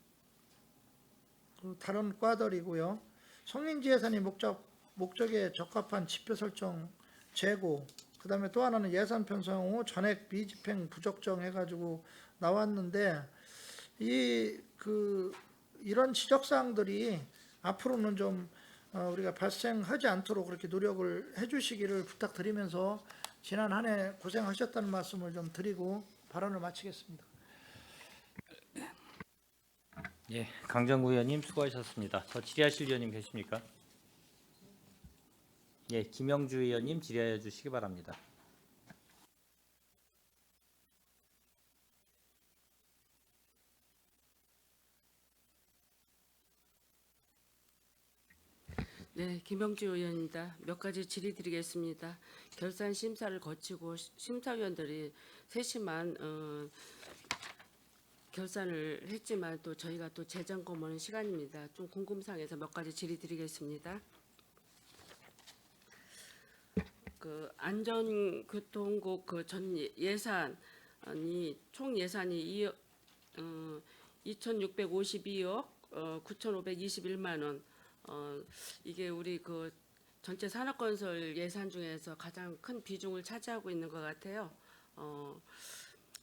그 다른 과들이고요. 성인지 예산이 목적에 적합한 지표 설정 재고 그다음에 또 하나는 예산 편성 후 전액 미집행 부적정 해가지고 나왔는데 이런 지적 사항들이 앞으로는 좀 우리가 발생하지 않도록 그렇게 노력을 해주시기를 부탁드리면서 지난 한 해 고생하셨다는 말씀을 좀 드리고 발언을 마치겠습니다. 예, 강정구 의원님 수고하셨습니다. 더 질의하실 의원님 계십니까? 예, 김영주 의원님 질의하여 주시기 바랍니다. 네, 김영주 의원입니다. 몇 가지 질의드리겠습니다. 결산 심사를 거치고 심사위원들이 세심한 결산을 했지만 또 저희가 또 재점검하는 시간입니다. 좀 궁금사항에서 몇 가지 질의드리겠습니다. 그 안전교통국 그 전 예산이 총 예산이 2,652억 9,521만 원. 이게 우리 그 전체 산업건설 예산 중에서 가장 큰 비중을 차지하고 있는 것 같아요.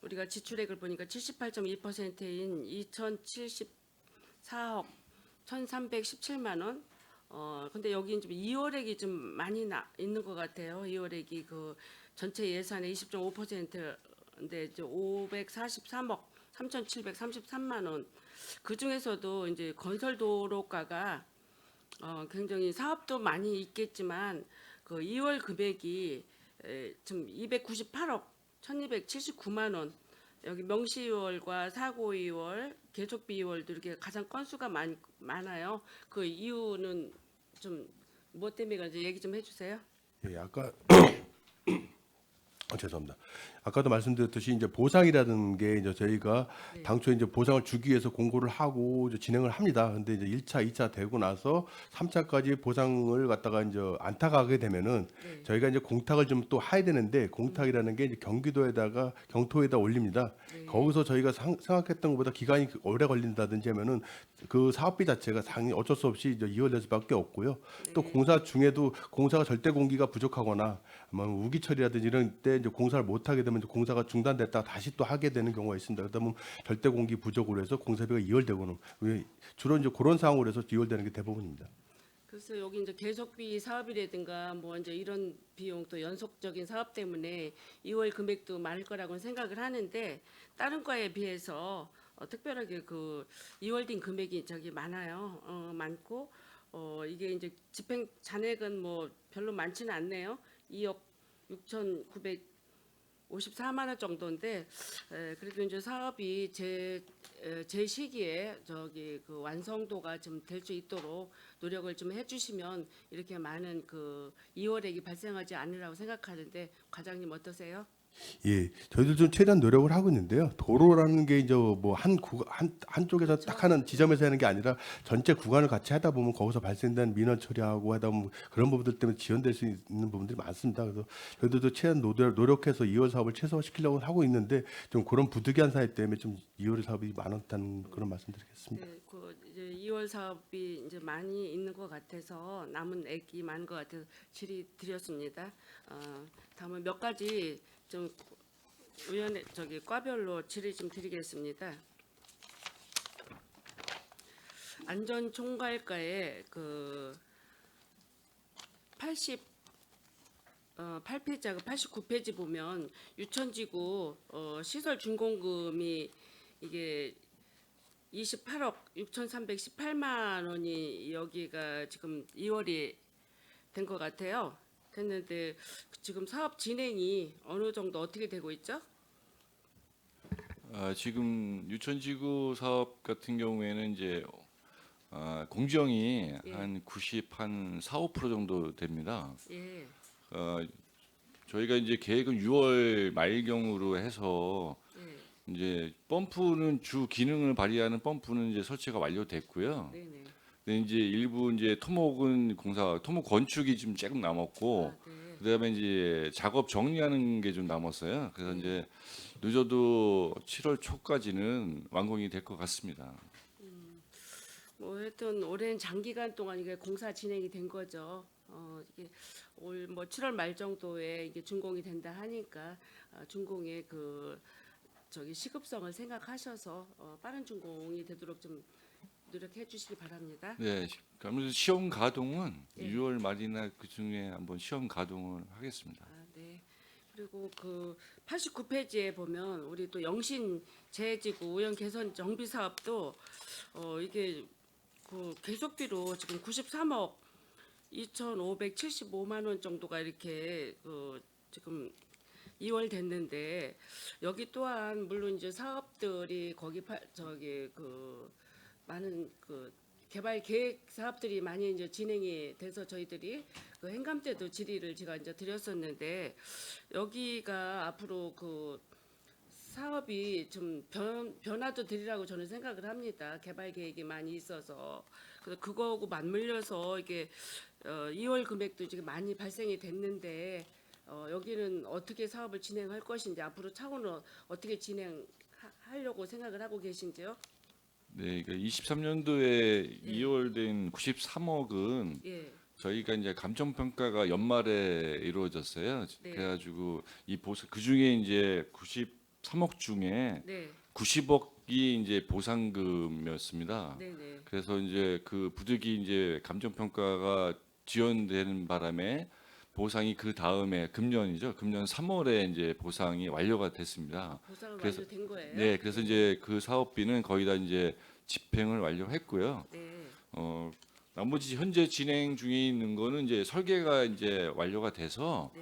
우리가 지출액을 보니까 78.2%인 2,074억 1,317만 원. 근데 여기 좀 2월액이 좀 많이 있는 것 같아요. 2월액이 그 전체 예산의 20.5%인데 이제 543억 3,733만 원. 그 중에서도 이제 건설도로가가 굉장히 사업도 많이 있겠지만 그 2월 금액이 좀 298억 1,279만 원. 여기 명시 2월과 사고 2월, 계속비 2월도 이렇게 가장 건수가 많아요. 그 이유는 좀 뭐 때문에 그런지 얘기 좀 해주세요. 예, 아까 죄송합니다. 아까도 말씀드렸듯이 이제 보상이라는 게 이제 저희가 네. 당초 이제 보상을 주기 위해서 공고를 하고 이제 진행을 합니다. 근데 이제 1차, 2차 되고 나서 3차까지 보상을 갖다가 이제 안타가게 되면은 네. 저희가 이제 공탁을 좀 또 해야 되는데 공탁이라는 게 이제 경기도에다가 경토에다 올립니다. 네. 거기서 저희가 생각했던 것보다 기간이 오래 걸린다든지 하면은 그 사업비 자체가 당연히 어쩔 수 없이 이제 이월될 수밖에 없고요. 또 네. 공사 중에도 공사가 절대 공기가 부족하거나 뭐 우기철이라든지 이런 때 이제 공사를 못 하게 되면 이제 공사가 중단됐다가 다시 또 하게 되는 경우가 있습니다. 그러다 보면 절대 공기 부족으로 해서 공사비가 이월되고는 주로 이제 그런 상황으로 해서 이월되는 게 대부분입니다. 그래서 여기 이제 계속비 사업이라든가 뭐 이제 이런 비용 또 연속적인 사업 때문에 2월 금액도 많을 거라고 생각을 하는데 다른 과에 비해서 특별하게 그 2월 된 금액이 저기 많아요. 많고 이게 이제 집행 잔액은 뭐 별로 많지는 않네요. 2억 6,954만 원 정도인데 그래도 이제 사업이 제 시기에 저기 그 완성도가 좀 될 수 있도록 노력을 좀 해주시면 이렇게 많은 그 2월액이 발생하지 않으라고 생각하는데 과장님 어떠세요? 예, 저희들 좀 최대한 노력을 하고 있는데요. 도로라는 게 이제 뭐 한쪽에서 딱 하는 지점에서 하는 게 아니라 전체 구간을 같이 하다 보면 거기서 발생된 민원 처리하고 하다 보면 그런 부분들 때문에 지연될 수 있는 부분들이 많습니다. 그래서 저희들도 최대한 노력해서 2월 사업을 최소화시키려고 하고 있는데 좀 그런 부득이한 사유 때문에 좀 2월 사업이 많았다는 그런 말씀드리겠습니다. 네, 그 이제 2월 사업이 이제 많이 있는 것 같아서 남은 액이 많은 것 같아서 질의 드렸습니다. 다음은 몇 가지 좀 의원의 저기 과별로 질의 좀 드리겠습니다. 안전총괄과에 그 8페이지하고 89페이지 보면 유천지구 시설 준공금이 이게 28억 6,318만 원이 여기가 지금 2월이 된 것 같아요. 됐는데 지금 사업 진행이 어느 정도 어떻게 되고 있죠? 지금 유천지구 사업 같은 경우에는 이제 공정이 예. 한 4, 5% 정도 됩니다. 예, 저희가 이제 계획은 6월 말경으로 해서 예, 이제 펌프는 주 기능을 발휘하는 펌프는 이제 설치가 완료됐고요. 네네. 근데 이제 일부 이제 토목 건축이 좀 조금 남았고, 아, 네. 그다음에 이제 작업 정리하는 게 좀 남았어요. 그래서 이제 늦어도 7월 초까지는 완공이 될 것 같습니다. 뭐 하여튼 오랜 장기간 동안 이게 공사 진행이 된 거죠. 이게 올 뭐 7월 말 정도에 이게 준공이 된다 하니까 준공의 그 저기 시급성을 생각하셔서 빠른 준공이 되도록 좀 노력해 주시기 바랍니다. 네, 아무래도 시험 가동은 예. 6월 말이나 그 중에 한번 시험 가동을 하겠습니다. 네. 그리고 그 89페이지에 보면 우리 또 영신 재지구 오염 개선 정비 사업도 이게 그 계속비로 지금 93억 2,575만 원 정도가 이렇게 지금 2월 됐는데 여기 또한 물론 이제 사업들이 거기 많은 개발 계획 사업들이 많이 이제 진행이 돼서 저희들이 그 행감 때도 질의를 제가 이제 드렸었는데 여기가 앞으로 사업이 좀 변화도 드리라고 저는 생각을 합니다. 개발 계획이 많이 있어서 그래서 그거하고 맞물려서 이게 2월 금액도 지금 많이 발생이 됐는데 여기는 어떻게 사업을 진행할 것인지 앞으로 차후는 어떻게 진행하려고 생각을 하고 계신지요? 네, 23년도에 2월 된 93억은 예, 저희가 이제 감정 평가가 연말에 이루어졌어요. 네. 그래가지고 그 중에 이제 93억 중에 네, 90억이 이제 보상금이었습니다. 네, 네, 그래서 이제 그 부득이 이제 감정 평가가 지연되는 바람에 보상이 그 다음에 금년이죠. 금년 3월에 이제 보상이 완료가 됐습니다. 보상은 그래서- 완료된 거예요? 네, 그래서 이제 그 사업비는 거의 다 이제 집행을 완료했고요. 네, 나머지 현재 진행 중에 있는 거는 이제 설계가 이제 완료가 돼서 네,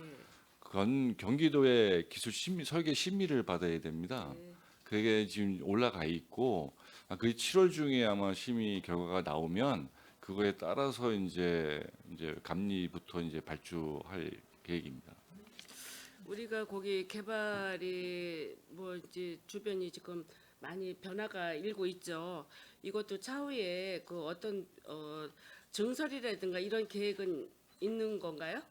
그건 경기도의 기술 설계 심의를 받아야 됩니다. 네. 그게 지금 올라가 있고 그 7월 중에 아마 심의 결과가 나오면 그거에 따라서 이제 감리부터 이제 발주할 계획입니다. 우리가 거기 개발이 뭐 이제 주변이 지금 많이 변화가 일고 있죠. 이것도 차후에 그 어떤 증설이라든가 이런 계획은 있는 건가요?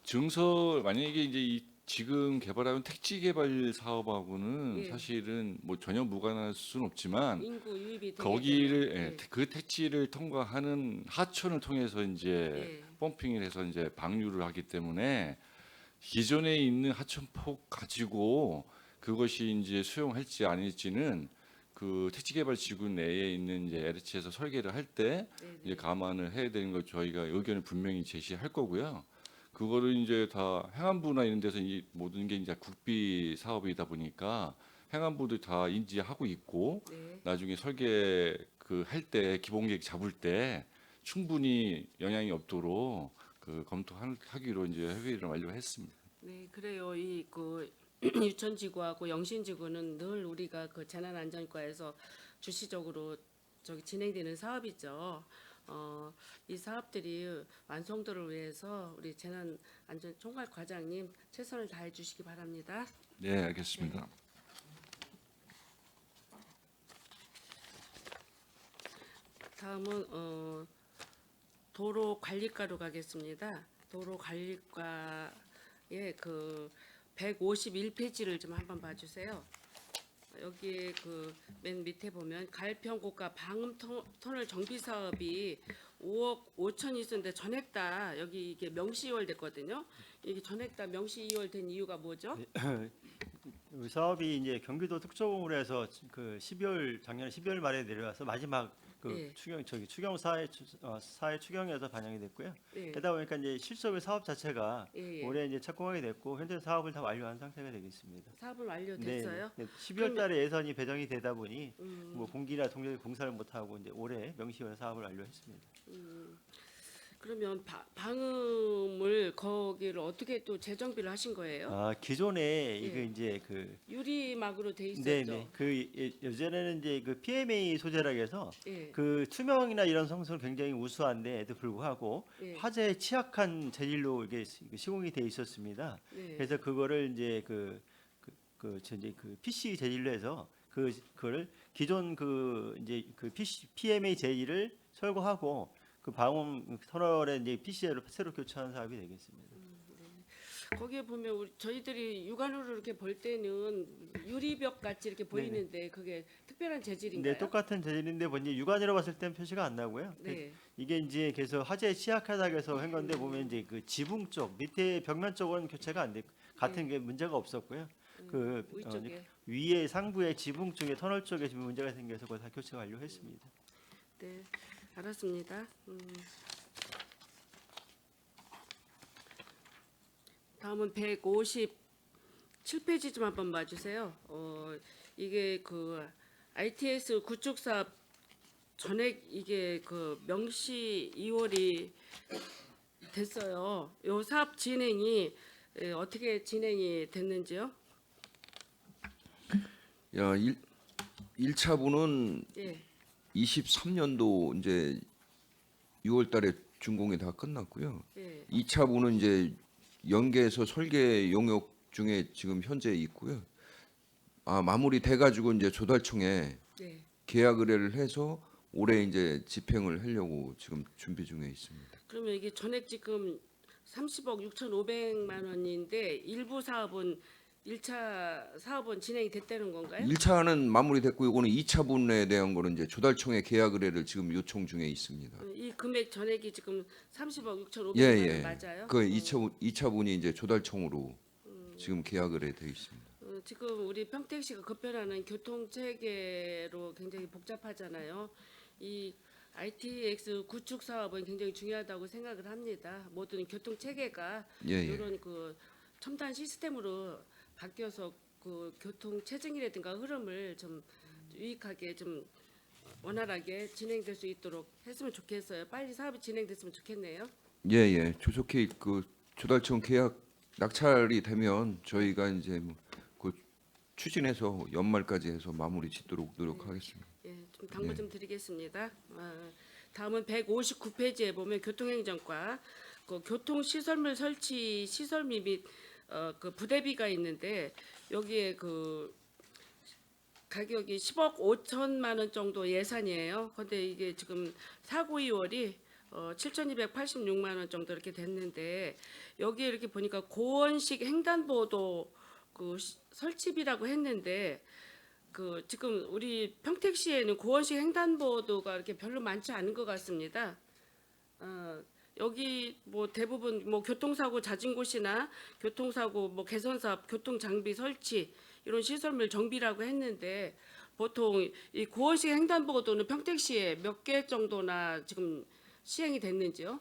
증설 만약에 이제 지금 개발하는 택지 개발 사업하고는 예. 사실은 뭐 전혀 무관할 수는 없지만 인구 유입이 되게 거기를 되면, 예, 그 택지를 통과하는 하천을 통해서 이제 예. 펌핑을 해서 이제 방류를 하기 때문에 기존에 있는 하천폭 가지고 그것이 이제 수용할지 아닐지는 그 택지개발지구 내에 있는 이제 LH에서 설계를 할 때 네, 이제 감안을 해야 되는 걸 저희가 의견을 분명히 제시할 거고요. 그거를 이제 다 행안부나 이런 데서 이 모든 게 이제 국비 사업이다 보니까 행안부도 다 인지하고 있고 네. 나중에 설계 그 할 때 기본계획 잡을 때 충분히 영향이 없도록 그 검토하기로 이제 협의를 완료했습니다. 네, 그래요. 유천지구하고 영신지구는 늘 우리가 그 재난안전과에서 주시적으로 진행되는 사업이죠. 이 사업들이 완성도를 위해서 우리 재난안전총괄과장님 최선을 다해 주시기 바랍니다. 네, 알겠습니다. 다음은 도로관리과로 가겠습니다. 도로관리과의 그 151페이지를 좀 한번 봐주세요. 여기에 그 맨 밑에 보면 가일평고가 방음 터널 정비 사업이 5억 5천이 있었는데 전액 다 여기 이게 명시 2월 됐거든요. 이게 전액 다 명시 2월 된 이유가 뭐죠? 이 사업이 이제 경기도 특조공으로 해서 작년 12월 말에 내려와서 마지막 예. 추경 사회 추경에서 반영이 됐고요. 예. 그러다 보니까 이제 실적의 사업 자체가 예, 예. 올해 이제 착공하게 됐고 현재 사업을 다 완료한 상태가 되겠습니다. 사업을 완료됐어요? 네, 12월 달에 예산이 배정이 되다 보니 음. 뭐 공기나 동력이 공사를 못 하고 이제 올해 명시월 사업을 완료했습니다. 그러면 방음을 거기를 어떻게 또 재정비를 하신 거예요? 기존에 이거 예. 이제 그 유리막으로 돼 있었죠. 네네 예전에는 이제 그 PMA 소재라 해서 예. 그 투명이나 이런 성성은 굉장히 우수한데에도 불구하고 예. 화재에 취약한 재질로 이게 시공이 돼 있었습니다. 네. 그래서 그거를 이제 그 PC 재질로 해서 그거를 기존 이제 PMA 재질을 철거하고 그 방음 터널에 이제 PC로 새로 교체하는 사업이 되겠습니다. 거기에 보면 저희들이 육안으로 이렇게 볼 때는 유리벽 같이 이렇게 보이는데 그게 특별한 재질인가요? 네, 똑같은 재질인데 뭔지 육안으로 봤을 땐 표시가 안 나고요. 네. 이게 이제 계속 화재에 취약하다고 해서 한 건데 보면 이제 그 지붕 쪽 밑에 벽면 쪽은 교체가 안 돼. 같은 게 문제가 없었고요. 위쪽에. 위에 상부의 지붕 쪽에 터널 쪽에 지금 문제가 생겨서 그거 다 교체 완료했습니다. 네, 알았습니다. 다음은 157페이지 좀 한번 봐주세요. 이게 그 ITS 구축 사업 전액 이게 그 명시 2월이 됐어요. 요 사업 진행이 어떻게 진행이 됐는지요? 야, 1차분은 예. 23년도 이제 6월 달에 준공이 다 끝났고요. 예. 2차분은 이제 연계해서 설계 용역 중에 지금 현재 있고요. 마무리 돼 가지고 이제 조달청에 예. 계약 의뢰를 해서 올해 이제 집행을 하려고 지금 준비 중에 있습니다. 그러면 이게 전액 지금 30억 6,500만 원인데 일부 사업은 1차 사업은 진행이 됐다는 건가요? 1차는 마무리됐고 이거는 2차분에 대한 거는 이제 조달청에 계약 의뢰를 지금 요청 중에 있습니다. 이 금액 전액이 지금 30억 6,500만 예, 원 예. 맞아요? 그 2차분이 이제 조달청으로 지금 계약 의뢰돼 있습니다. 지금 우리 평택시가 급변하는 교통 체계로 굉장히 복잡하잖아요. 이 ITX 구축 사업은 굉장히 중요하다고 생각을 합니다. 모든 교통 체계가 예, 예. 이런 그 첨단 시스템으로 바뀌어서 그 교통 체증이라든가 흐름을 좀 유익하게 좀 원활하게 진행될 수 있도록 했으면 좋겠어요. 빨리 사업이 진행됐으면 좋겠네요. 예, 예. 조속히 그 조달청 계약 낙찰이 되면 저희가 이제 그 추진해서 연말까지 해서 마무리 짓도록 노력하겠습니다. 예, 좀 당부 좀 드리겠습니다. 다음은 159페이지에 보면 교통행정과 그 교통시설물 설치 시설비 및 그 부대비가 있는데 여기에 그 가격이 10억 5천만 원 정도 예산이에요. 그런데 이게 지금 사고 2월이 7,286만 원 정도 이렇게 됐는데 여기에 이렇게 보니까 고원식 횡단보도 그 설치비라고 했는데 그 지금 우리 평택시에는 고원식 횡단보도가 이렇게 별로 많지 않은 것 같습니다. 여기 뭐 대부분 뭐 교통사고 잦은 곳이나 교통사고 뭐 개선 사업, 교통 장비 설치 이런 시설물 정비라고 했는데 보통 이 고원식 횡단보도는 평택시에 몇 개 정도나 지금 시행이 됐는지요?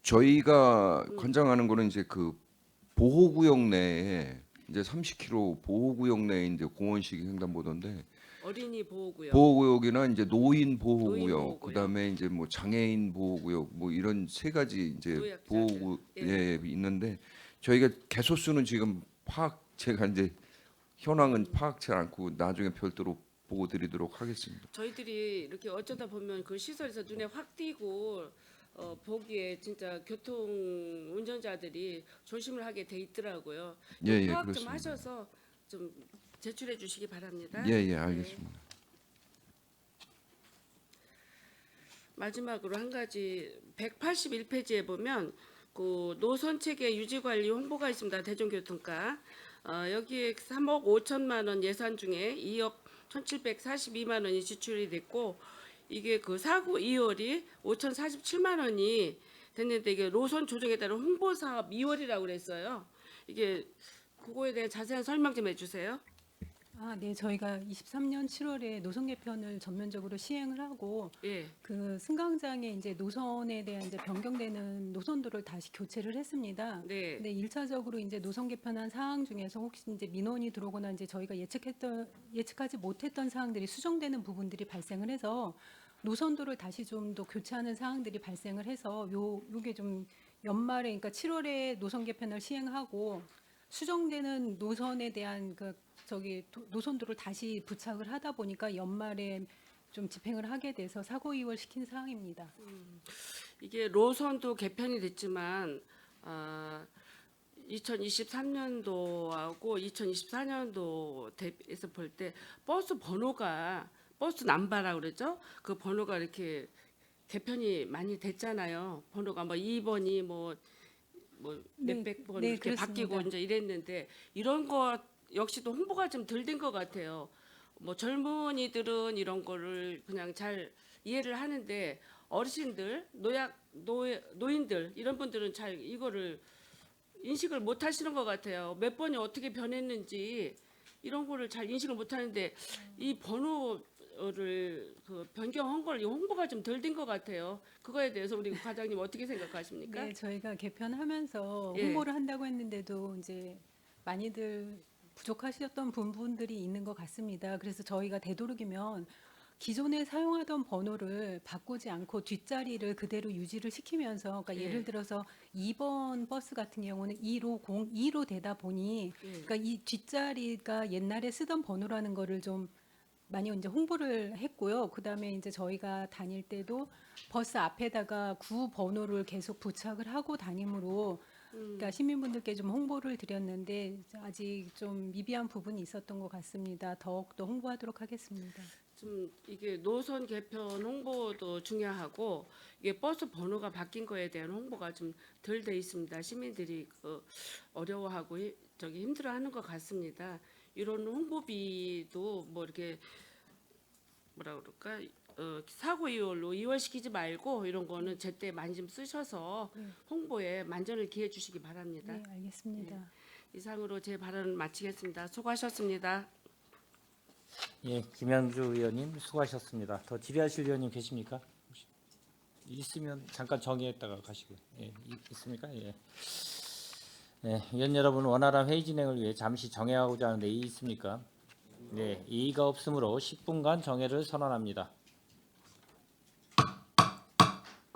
저희가 관장하는 거는 이제 그 보호구역 내에 이제 30km 보호구역 내에 이제 공원식 횡단보도인데 어린이 보호구역. 보호구역이나 이제 노인 보호구역, 노인 보호구역. 그다음에 이제 뭐 장애인 보호구역 뭐 이런 세 가지 이제 노약자들. 보호구 예. 예, 있는데 저희가 개소수는 지금 제가 이제 현황은 파악치 않고 나중에 별도로 보고 드리도록 하겠습니다. 저희들이 이렇게 어쩌다 보면 그 시설에서 눈에 확 띄고 보기에 진짜 교통 운전자들이 조심을 하게 돼 있더라고요. 예, 예, 파악 좀 그렇습니다. 하셔서 좀 제출해 주시기 바랍니다. 예, 예, 네. 알겠습니다. 마지막으로 한 가지 181페이지에 보면 그 노선 체계 유지 관리 홍보가 있습니다. 대중교통과 여기에 3억 5천만 원 예산 중에 2억 1,742만 원이 지출이 됐고 이게 그 사고 2월이 5,047만 원이 됐는데 이게 노선 조정에 따른 홍보 사업 2월이라고 그랬어요. 이게 그거에 대한 자세한 설명 좀 해주세요. 네, 저희가 23년 7월에 노선 개편을 전면적으로 시행을 하고 예, 그 승강장에 이제 노선에 대한 이제 변경되는 노선도를 다시 교체를 했습니다. 네, 근데 1차적으로 이제 노선 개편한 사항 중에서 혹시 이제 민원이 들어오거나 이제 저희가 예측하지 못했던 사항들이 수정되는 부분들이 발생을 해서 노선도를 다시 좀 더 교체하는 사항들이 발생을 해서 요게 좀 연말에 그러니까 7월에 노선 개편을 시행하고 수정되는 노선에 대한 노선도를 다시 부착을 하다 보니까 연말에 좀 집행을 하게 돼서 사고 이월 시킨 사항입니다. 이게 노선도 개편이 됐지만 2023년도하고 2024년도 대비해서 볼 때 버스 번호가 버스 남바라고 그러죠? 그 번호가 이렇게 개편이 많이 됐잖아요. 번호가 뭐 2번이 뭐 몇백 번 네, 이렇게 그렇습니다. 바뀌고 이제 이랬는데 이런 것 역시도 홍보가 좀 덜 된 것 같아요. 뭐 젊은이들은 이런 거를 그냥 잘 이해를 하는데 어르신들, 노인들 이런 분들은 잘 이거를 인식을 못 하시는 것 같아요. 몇 번이 어떻게 변했는지 이런 거를 잘 인식을 못 하는데 이 번호를 그 변경한 걸 이 홍보가 좀 덜 된 것 같아요. 그거에 대해서 우리 과장님 어떻게 생각하십니까? 네, 저희가 개편하면서 예. 홍보를 한다고 했는데도 이제 많이들 부족하셨던 부분들이 있는 것 같습니다. 그래서 저희가 되도록이면 기존에 사용하던 번호를 바꾸지 않고 뒷자리를 그대로 유지를 시키면서 그러니까 예. 예를 들어서 2번 버스 같은 경우는 1502로 되다 보니 예. 그러니까 이 뒷자리가 옛날에 쓰던 번호라는 거를 좀 많이 이제 홍보를 했고요. 그다음에 이제 저희가 다닐 때도 버스 앞에다가 구 번호를 계속 부착을 하고 다니므로 그러니까 시민분들께 좀 홍보를 드렸는데 아직 좀 미비한 부분이 있었던 것 같습니다. 더욱더 홍보하도록 하겠습니다. 좀 이게 노선 개편 홍보도 중요하고 이게 버스 번호가 바뀐 거에 대한 홍보가 좀 덜 돼 있습니다. 시민들이 그 어려워하고 저기 힘들어하는 것 같습니다. 이런 홍보비도 뭐 이렇게 뭐라 그럴까 사고 이율로 이월시키지 말고 이런 거는 제때 많이 좀 쓰셔서 홍보에 만전을 기해 주시기 바랍니다. 네, 알겠습니다. 이상으로 제 발언을 마치겠습니다. 수고하셨습니다. 예, 김양주 의원님 수고하셨습니다. 더 질의하실 의원님 계십니까? 혹시 있으면 잠깐 정의했다가 가시고. 예, 있습니까? 예. 예, 의원 여러분 원활한 회의 진행을 위해 잠시 정회하고자 하는데 이의 있습니까? 네, 이의가 없으므로 10분간 정회를 선언합니다.